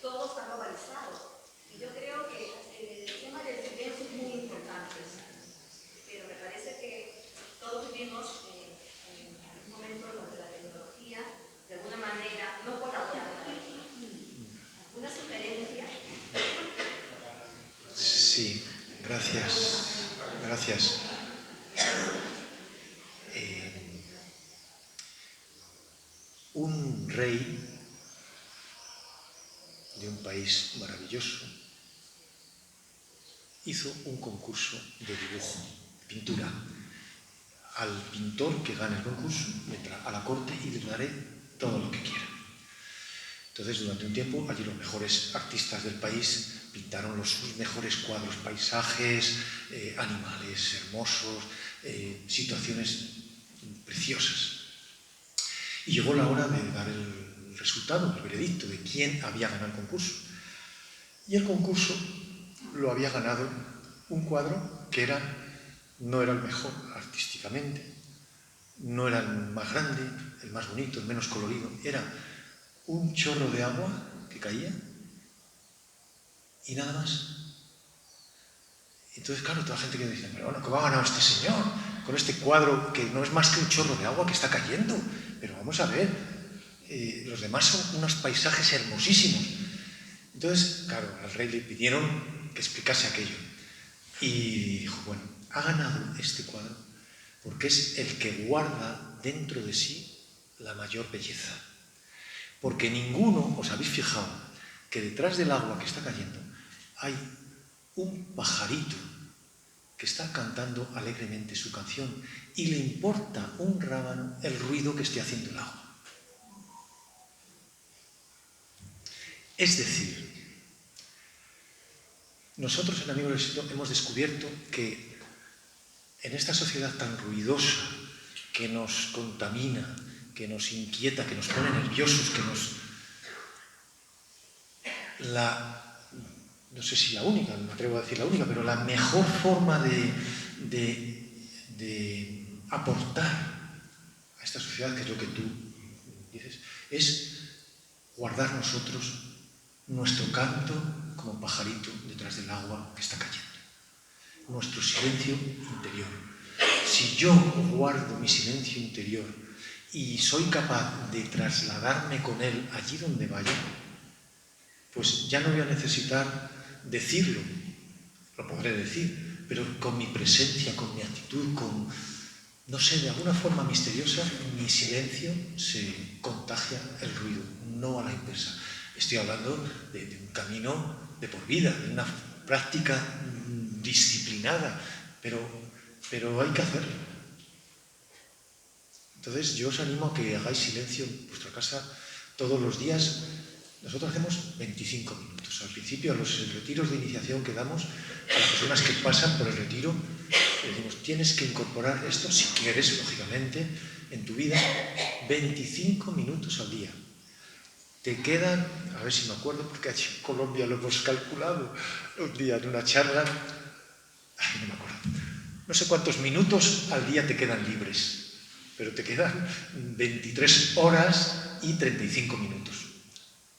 todo está globalizado. Y yo creo que el tema del silencio es muy importante. Pero me parece que todos vivimos en un momento donde la tecnología, de alguna manera, no colabora. ¿Una sugerencia? Sí, gracias. Un rey de un país maravilloso hizo un concurso de dibujo, de pintura. Al pintor que gane el concurso vendrá a la corte y le daré todo lo que quiera. Entonces, durante un tiempo, allí los mejores artistas del país pintaron sus mejores cuadros, paisajes, animales hermosos, situaciones preciosas. Y llegó la hora de dar el resultado, el veredicto de quién había ganado el concurso. Y el concurso lo había ganado un cuadro que no era el mejor artísticamente, no era el más grande, el más bonito, el menos colorido, era un chorro de agua que caía y nada más. Entonces, claro, toda la gente que dice, pero bueno, ¿cómo ha ganado este señor con este cuadro que no es más que un chorro de agua que está cayendo? Pero vamos a ver, los demás son unos paisajes hermosísimos. Entonces, claro, al rey le pidieron que explicase aquello. Y dijo, bueno, ha ganado este cuadro porque es el que guarda dentro de sí la mayor belleza. Porque ninguno, os habéis fijado, que detrás del agua que está cayendo hay un pajarito que está cantando alegremente su canción y le importa un rábano el ruido que esté haciendo el agua. Es decir, nosotros en Amigos del Desierto hemos descubierto que en esta sociedad tan ruidosa, que nos contamina, que nos inquieta, que nos pone nerviosos, que nos... no sé si la única, no me atrevo a decir la única, pero la mejor forma de aportar a esta sociedad, que es lo que tú dices, es guardar nosotros nuestro canto como pajarito detrás del agua que está cayendo. Nuestro silencio interior. Si yo guardo mi silencio interior y soy capaz de trasladarme con él allí donde vaya, pues ya no voy a necesitar decirlo, lo podré decir, pero con mi presencia, con mi actitud, con, no sé, de alguna forma misteriosa, mi silencio se contagia el ruido, no a la inversa. Estoy hablando de un camino de por vida, de una práctica disciplinada, pero hay que hacerlo. Entonces yo os animo a que hagáis silencio en vuestra casa todos los días. Nosotros hacemos 25 minutos. Al principio, a los retiros de iniciación que damos, a las personas que pasan por el retiro, les decimos, tienes que incorporar esto, si quieres, lógicamente, en tu vida, 25 minutos al día. Te quedan, a ver si me acuerdo, porque aquí en Colombia lo hemos calculado un día en una charla, no me acuerdo, no sé cuántos minutos al día te quedan libres, pero te quedan 23 horas y 35 minutos.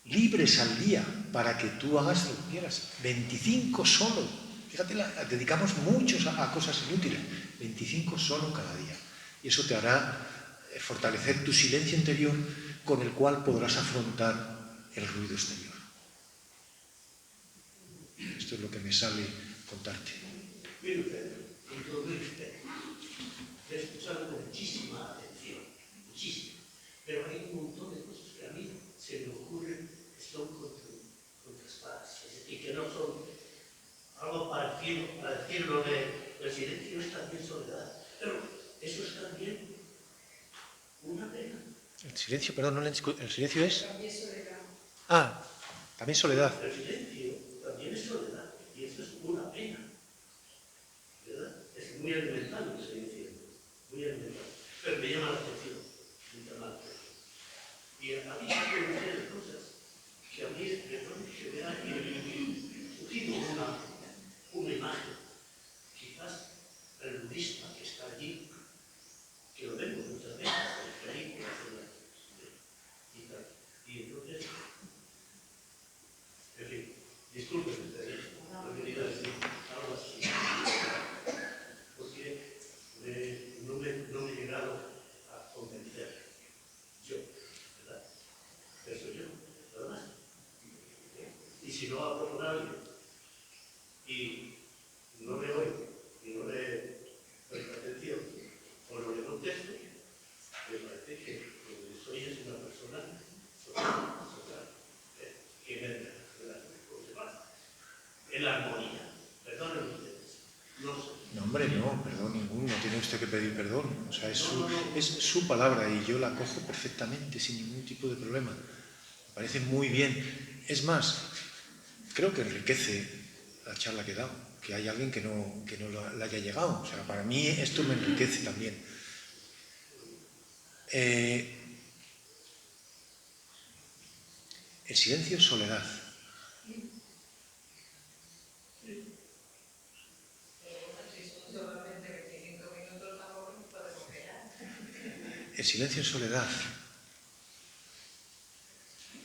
Libres al día para que tú hagas lo que quieras. 25 solo. Fíjate, dedicamos muchos a cosas inútiles. 25 solo cada día. Y eso te hará fortalecer tu silencio interior con el cual podrás afrontar el ruido exterior. Esto es lo que me sale contarte. Mire usted, con todo respeto, he escuchado con muchísima atención, muchísima, pero hay un montón de cosas que a mí se me ocurren que son contra espadas, es decir, que no son algo parecido de el silencio es también soledad, pero eso es también una pena. El silencio, perdón, el silencio es... También soledad. Ah, también soledad. El silencio también es soledad, y eso es una pena, ¿verdad? Es muy elemental lo que estoy diciendo, muy elemental, pero me llama la atención, y a mí se pueden hacer cosas que a mí me parece que me ha surgido una imagen, quizás el budista que está allí, que lo vemos muchas veces en películas y tal, y entonces, en fin, disculpen ustedes, lo quería decir algo así, porque no me he llegado a convencer, yo, ¿verdad? Eso yo, nada más. Y si no hablo con alguien y no le oigo y no le presto atención o no le contesto, me parece que lo que soy es una persona social, que me relaciona con los demás. En la armonía, perdonen ustedes, no sé. No, hombre, no, perdón ninguno, no tiene usted que pedir perdón. O sea, es su palabra y yo la acojo perfectamente, sin ningún tipo de problema. Me parece muy bien. Es más, creo que enriquece la charla que he dado, que hay alguien que no le haya llegado. O sea, para mí esto me enriquece también. El silencio es soledad. El silencio es soledad.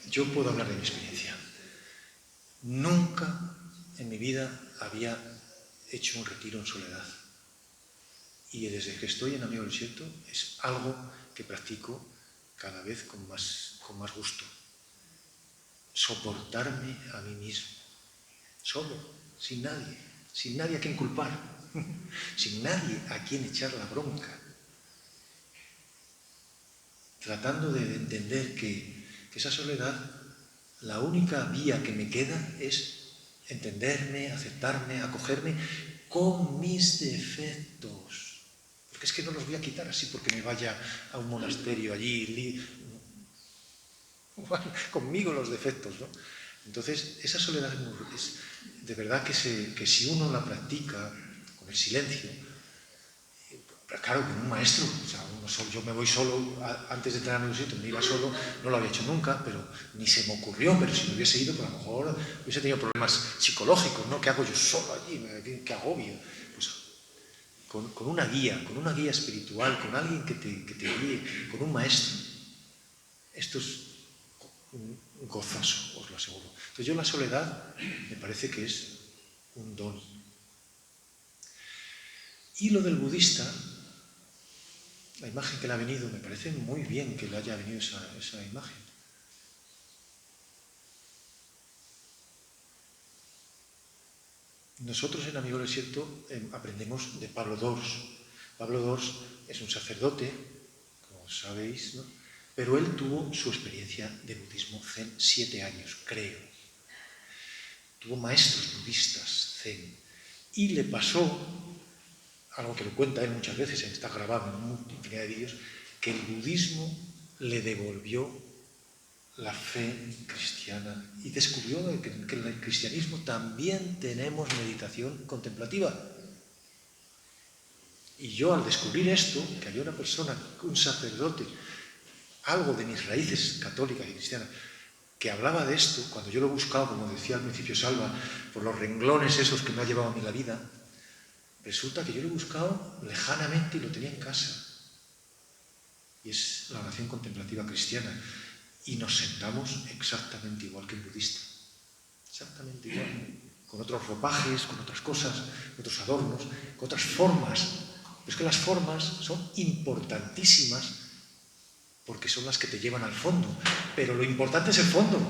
Yo puedo hablar de mi experiencia. Nunca en mi vida había hecho un retiro en soledad. Y desde que estoy en Amigo del Desierto es algo que practico cada vez con más gusto. Soportarme a mí mismo, solo, sin nadie a quien culpar, sin nadie a quien echar la bronca, tratando de entender que esa soledad, la única vía que me queda es entenderme, aceptarme, acogerme con mis defectos, porque es que no los voy a quitar así porque me vaya a un monasterio allí, conmigo los defectos, ¿no? Entonces, esa soledad es de verdad que si uno la practica con el silencio, claro, con un maestro, o sea, yo me voy solo, antes de entrar a mi sitio me iba solo, no lo había hecho nunca, pero ni se me ocurrió, pero si me hubiese ido, pues a lo mejor hubiese tenido problemas psicológicos, ¿no? ¿Qué hago yo solo allí? ¿Qué agobio? Pues con una guía espiritual, con alguien que te guíe, con un maestro. Esto es gozoso, os lo aseguro. Entonces yo la soledad me parece que es un don. Y lo del budista, la imagen que le ha venido, me parece muy bien que le haya venido esa imagen. Nosotros en Amigo del Desierto aprendemos de Pablo Dors. Pablo Dors es un sacerdote, como sabéis, ¿no? Pero él tuvo su experiencia de budismo zen 7 años, creo. Tuvo maestros budistas zen. Y le pasó, algo que lo cuenta él muchas veces, está grabado en una infinidad de vídeos, que el budismo le devolvió la fe cristiana y descubrió que en el cristianismo también tenemos meditación contemplativa. Y yo al descubrir esto, que había una persona, un sacerdote, algo de mis raíces católicas y cristianas, que hablaba de esto, cuando yo lo he buscado, como decía al principio Salva, por los renglones esos que me ha llevado a mí la vida, resulta que yo lo he buscado lejanamente y lo tenía en casa. Y es la oración contemplativa cristiana. Y nos sentamos exactamente igual que un budista. Exactamente igual. Con otros ropajes, con otras cosas, con otros adornos, con otras formas. Pero es que las formas son importantísimas porque son las que te llevan al fondo. Pero lo importante es el fondo,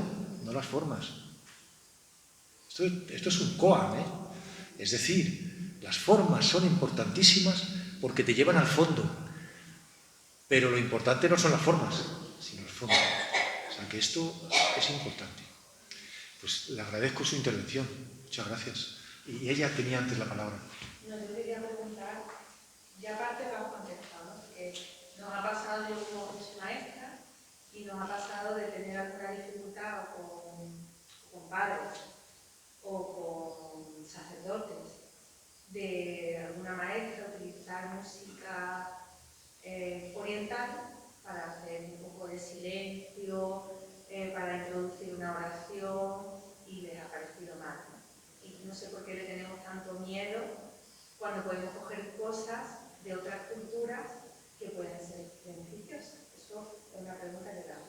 no las formas. Esto es un koan, ¿eh? Es decir, las formas son importantísimas porque te llevan al fondo. Pero lo importante no son las formas, sino el fondo. O sea que esto es importante. Pues le agradezco su intervención. Muchas gracias. Y ella tenía antes la palabra. No, yo quería preguntar, ya aparte lo has contestado, que nos ha pasado, yo como maestra, y nos ha pasado de tener alguna dificultad con padres o con sacerdotes, de alguna maestra utilizar música oriental para hacer un poco de silencio, para introducir una oración y les ha parecido mal, ¿no? Y no sé por qué le tenemos tanto miedo cuando podemos coger cosas de otras culturas que pueden ser beneficiosas. Eso es una pregunta que damos.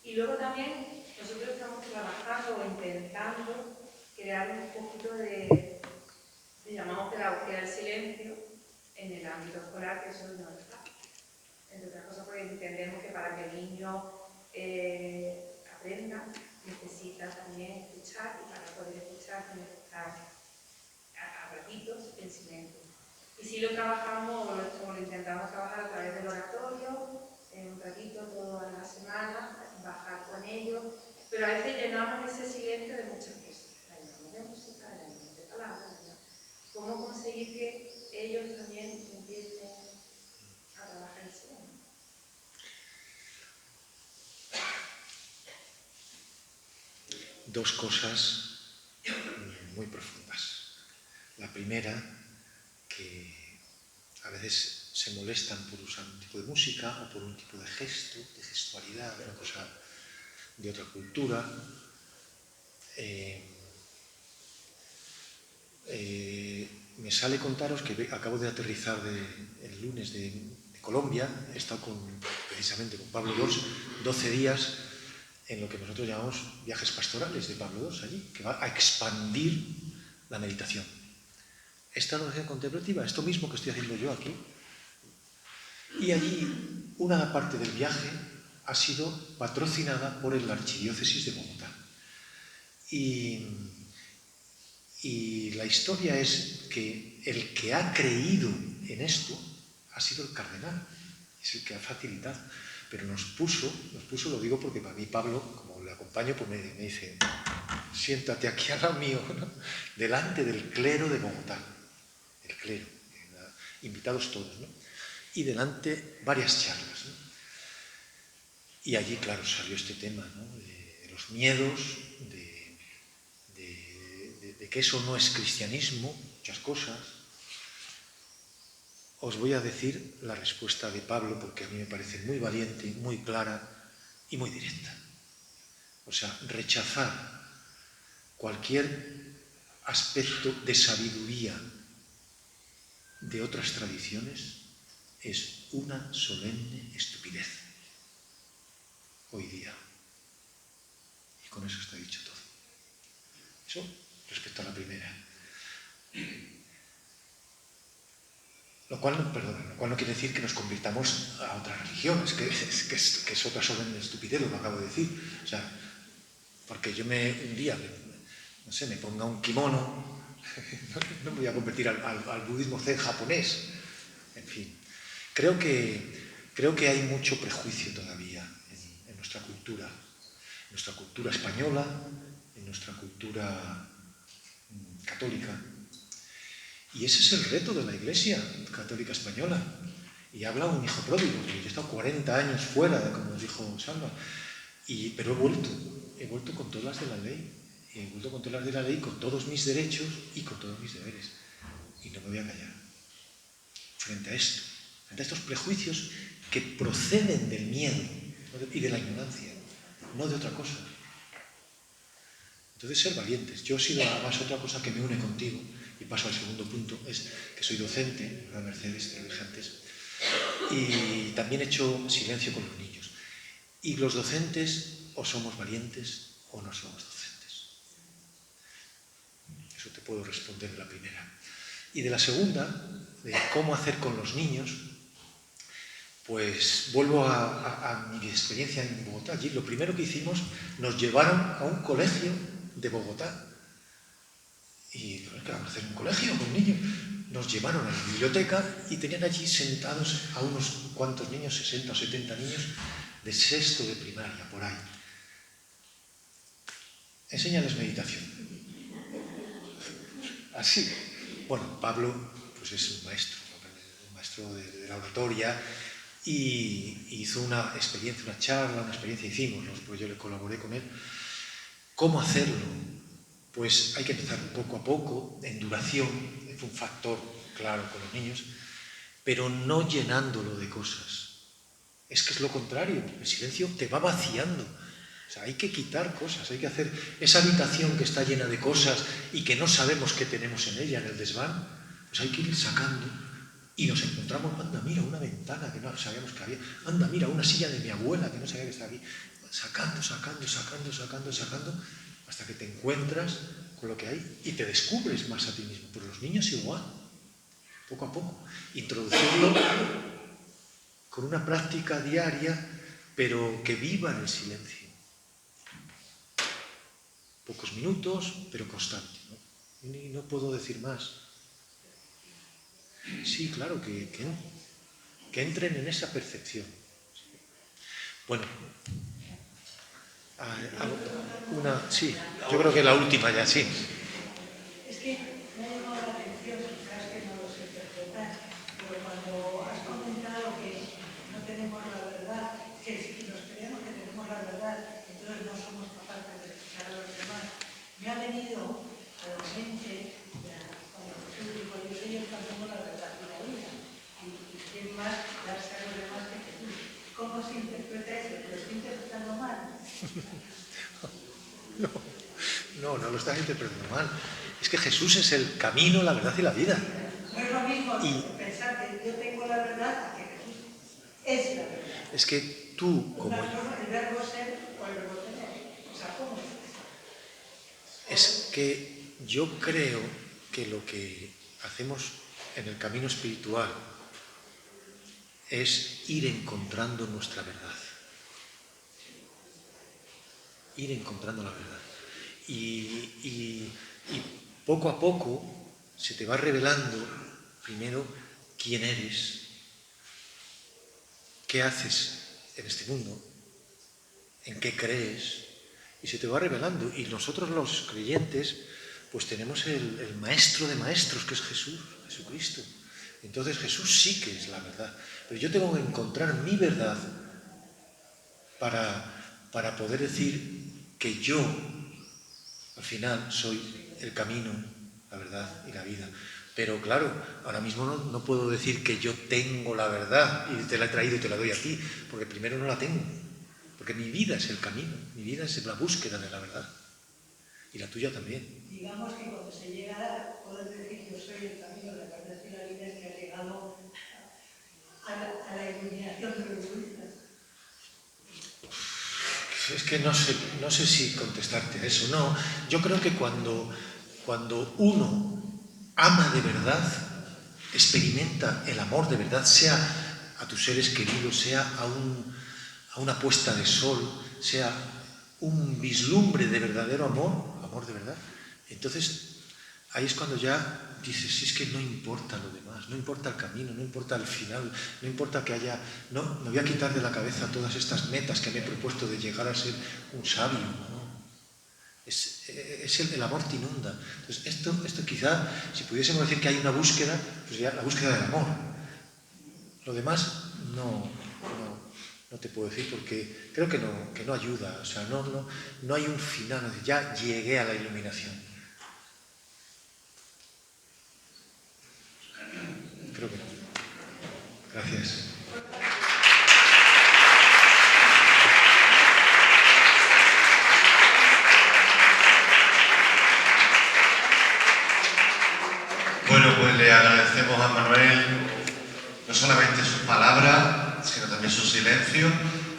Y luego también nosotros estamos trabajando o intentando crear un poquito de llamamos pedagogía del silencio en el ámbito escolar, que eso no está. Entre otras cosas porque entendemos que para que el niño aprenda necesita también escuchar y para poder escuchar tiene que estar a ratitos en silencio. Y si lo trabajamos o lo intentamos trabajar a través del oratorio, en un ratito toda la semana, bajar con ellos, pero a veces llenamos ese silencio de muchas cosas. La llenamos de música, la llenamos de palabras. ¿Cómo conseguir que ellos también empiecen a trabajar el silencio? Dos cosas muy profundas. La primera, que a veces se molestan por usar un tipo de música o por un tipo de gesto, de gestualidad, una cosa de otra cultura. Me sale contaros que acabo de aterrizar el lunes de Colombia. He estado precisamente con Pablo II 12 días en lo que nosotros llamamos viajes pastorales de Pablo II allí, que va a expandir la meditación. Esta oración contemplativa, esto mismo que estoy haciendo yo aquí, y allí una parte del viaje ha sido patrocinada por la Archidiócesis de Bogotá. Y la historia es que el que ha creído en esto ha sido el cardenal, es el que ha facilitado, pero nos puso, lo digo porque para mí Pablo, como le acompaño, pues me dice, siéntate aquí al lado mío, ¿no? Delante del clero de Bogotá, el clero, invitados todos, ¿no? Y delante varias charlas, ¿no? Y allí, claro, salió este tema, ¿no? de los miedos, de que eso no es cristianismo, muchas cosas. Os voy a decir la respuesta de Pablo, porque a mí me parece muy valiente, muy clara y muy directa. O sea, rechazar cualquier aspecto de sabiduría de otras tradiciones es una solemne estupidez hoy día. Y con eso está dicho todo. Eso respecto a la primera. Lo cual no quiere decir que nos convirtamos a otras religiones, que es otra solemne estupidez, lo que acabo de decir. O sea, porque yo un día, no sé, me ponga un kimono, no me voy a convertir al budismo zen japonés. En fin, creo que hay mucho prejuicio todavía en nuestra cultura española, en nuestra cultura católica. Y ese es el reto de la Iglesia Católica Española. Y habla un hijo pródigo, porque yo he estado 40 años fuera, como nos dijo Salva, pero he vuelto con todas las de la ley. He vuelto con todas las de la ley, con todos mis derechos y con todos mis deberes. Y no me voy a callar frente a esto, frente a estos prejuicios que proceden del miedo y de la ignorancia, no de otra cosa. Entonces, ser valientes. Yo he sido además otra cosa que me une contigo, y paso al segundo punto, es que soy docente en la Mercedes de Vijantes, y también he hecho silencio con los niños. Y los docentes o somos valientes o no somos docentes. Eso te puedo responder de la primera. Y de la segunda, de cómo hacer con los niños, pues vuelvo a mi experiencia en Bogotá. Allí lo primero que hicimos, nos llevaron a un colegio de Bogotá. Y ¿qué vamos a hacer en un colegio con niños? Nos llevaron a la biblioteca y tenían allí sentados a unos cuantos niños, 60 o 70 niños, de sexto de primaria, por ahí. Enséñales meditación. Así. Bueno, Pablo pues es un maestro de la oratoria, y hizo una experiencia, una charla, una experiencia hicimos, pues yo le colaboré con él. ¿Cómo hacerlo? Pues hay que empezar poco a poco, en duración, es un factor claro con los niños, pero no llenándolo de cosas. Es que es lo contrario, el silencio te va vaciando. O sea, hay que quitar cosas, hay que hacer esa habitación que está llena de cosas y que no sabemos qué tenemos en ella, en el desván, pues hay que ir sacando. Y nos encontramos, anda, mira, una ventana que no sabíamos que había, anda, mira, una silla de mi abuela que no sabía que estaba aquí, sacando, hasta que te encuentras con lo que hay y te descubres más a ti mismo. Pero los niños igual, poco a poco, introduciendo con una práctica diaria, pero que viva en el silencio. Pocos minutos, pero constante, ¿no? Y no puedo decir más. Sí, claro, que entren en esa percepción. Bueno, sí, yo creo que la última ya, sí. Es que me ha llamado la atención, quizás que no lo sé interpretar, pero cuando has comentado que no tenemos la verdad, que si nos creemos que tenemos la verdad, entonces no somos capaces de escuchar a los demás, me ha venido a la mente más darse a los demás que Jesús. ¿Cómo se interpreta eso? ¿Lo estoy interpretando mal? No lo estás interpretando mal. Es que Jesús es el camino, la verdad y la vida. No es lo mismo pensar que yo tengo la verdad que Jesús es la verdad. Es que tú, como Una cosa, el verbo ser o el verbo tener. O sea, ¿cómo es? es que yo creo que lo que hacemos en el camino espiritual es ir encontrando nuestra verdad. Ir encontrando la verdad. Y poco a poco se te va revelando primero quién eres, qué haces en este mundo, en qué crees, y se te va revelando. Y nosotros los creyentes pues tenemos el maestro de maestros, que es Jesucristo. Entonces Jesús sí que es la verdad, pero yo tengo que encontrar mi verdad para poder decir que yo al final soy el camino, la verdad y la vida. Pero claro, ahora mismo no puedo decir que yo tengo la verdad y te la he traído y te la doy a ti, porque primero no la tengo, porque mi vida es el camino, mi vida es la búsqueda de la verdad, y la tuya también. Digamos que cuando se llega a poder decir yo soy el camino, la verdad y la vida, es que ha llegado a la iluminación de los budistas. Es que no sé si contestarte a eso. No, yo creo que cuando uno ama de verdad, experimenta el amor de verdad, sea a tus seres queridos, sea a una puesta de sol, sea un vislumbre de verdadero amor de verdad, entonces ahí es cuando ya dices, si es que no importa lo demás, no importa el camino, no importa el final, no importa que haya... No, me voy a quitar de la cabeza todas estas metas que me he propuesto de llegar a ser un sabio, ¿no? El amor te inunda. Entonces, esto quizá, si pudiésemos decir que hay una búsqueda, pues ya la búsqueda del amor. Lo demás no te puedo decir, porque creo que no ayuda. O sea, no hay un final, no, ya llegué a la iluminación. Creo que no. Gracias. Bueno, pues le agradecemos a Manuel no solamente sus palabras, sino también su silencio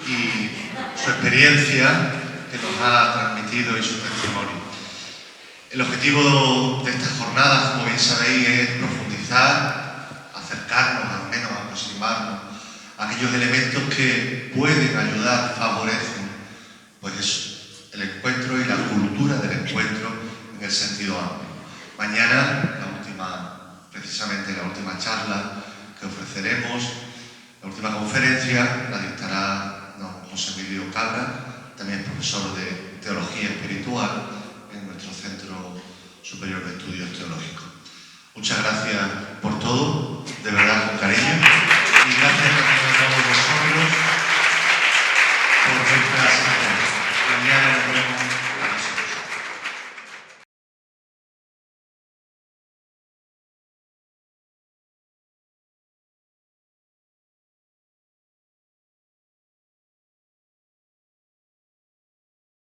y su experiencia que nos ha transmitido y su testimonio. El objetivo de estas jornadas, como bien sabéis, es profundizar, acercarnos, al menos aproximarnos a aquellos elementos que pueden ayudar, favorecen, pues eso, el encuentro y la cultura del encuentro en el sentido amplio. Mañana, precisamente la última charla que ofreceremos, la última conferencia, la dictará don José Emilio Cabra, también profesor de Teología Espiritual en nuestro Centro Superior de Estudios Teológicos. Muchas gracias por todo, de verdad con cariño, y gracias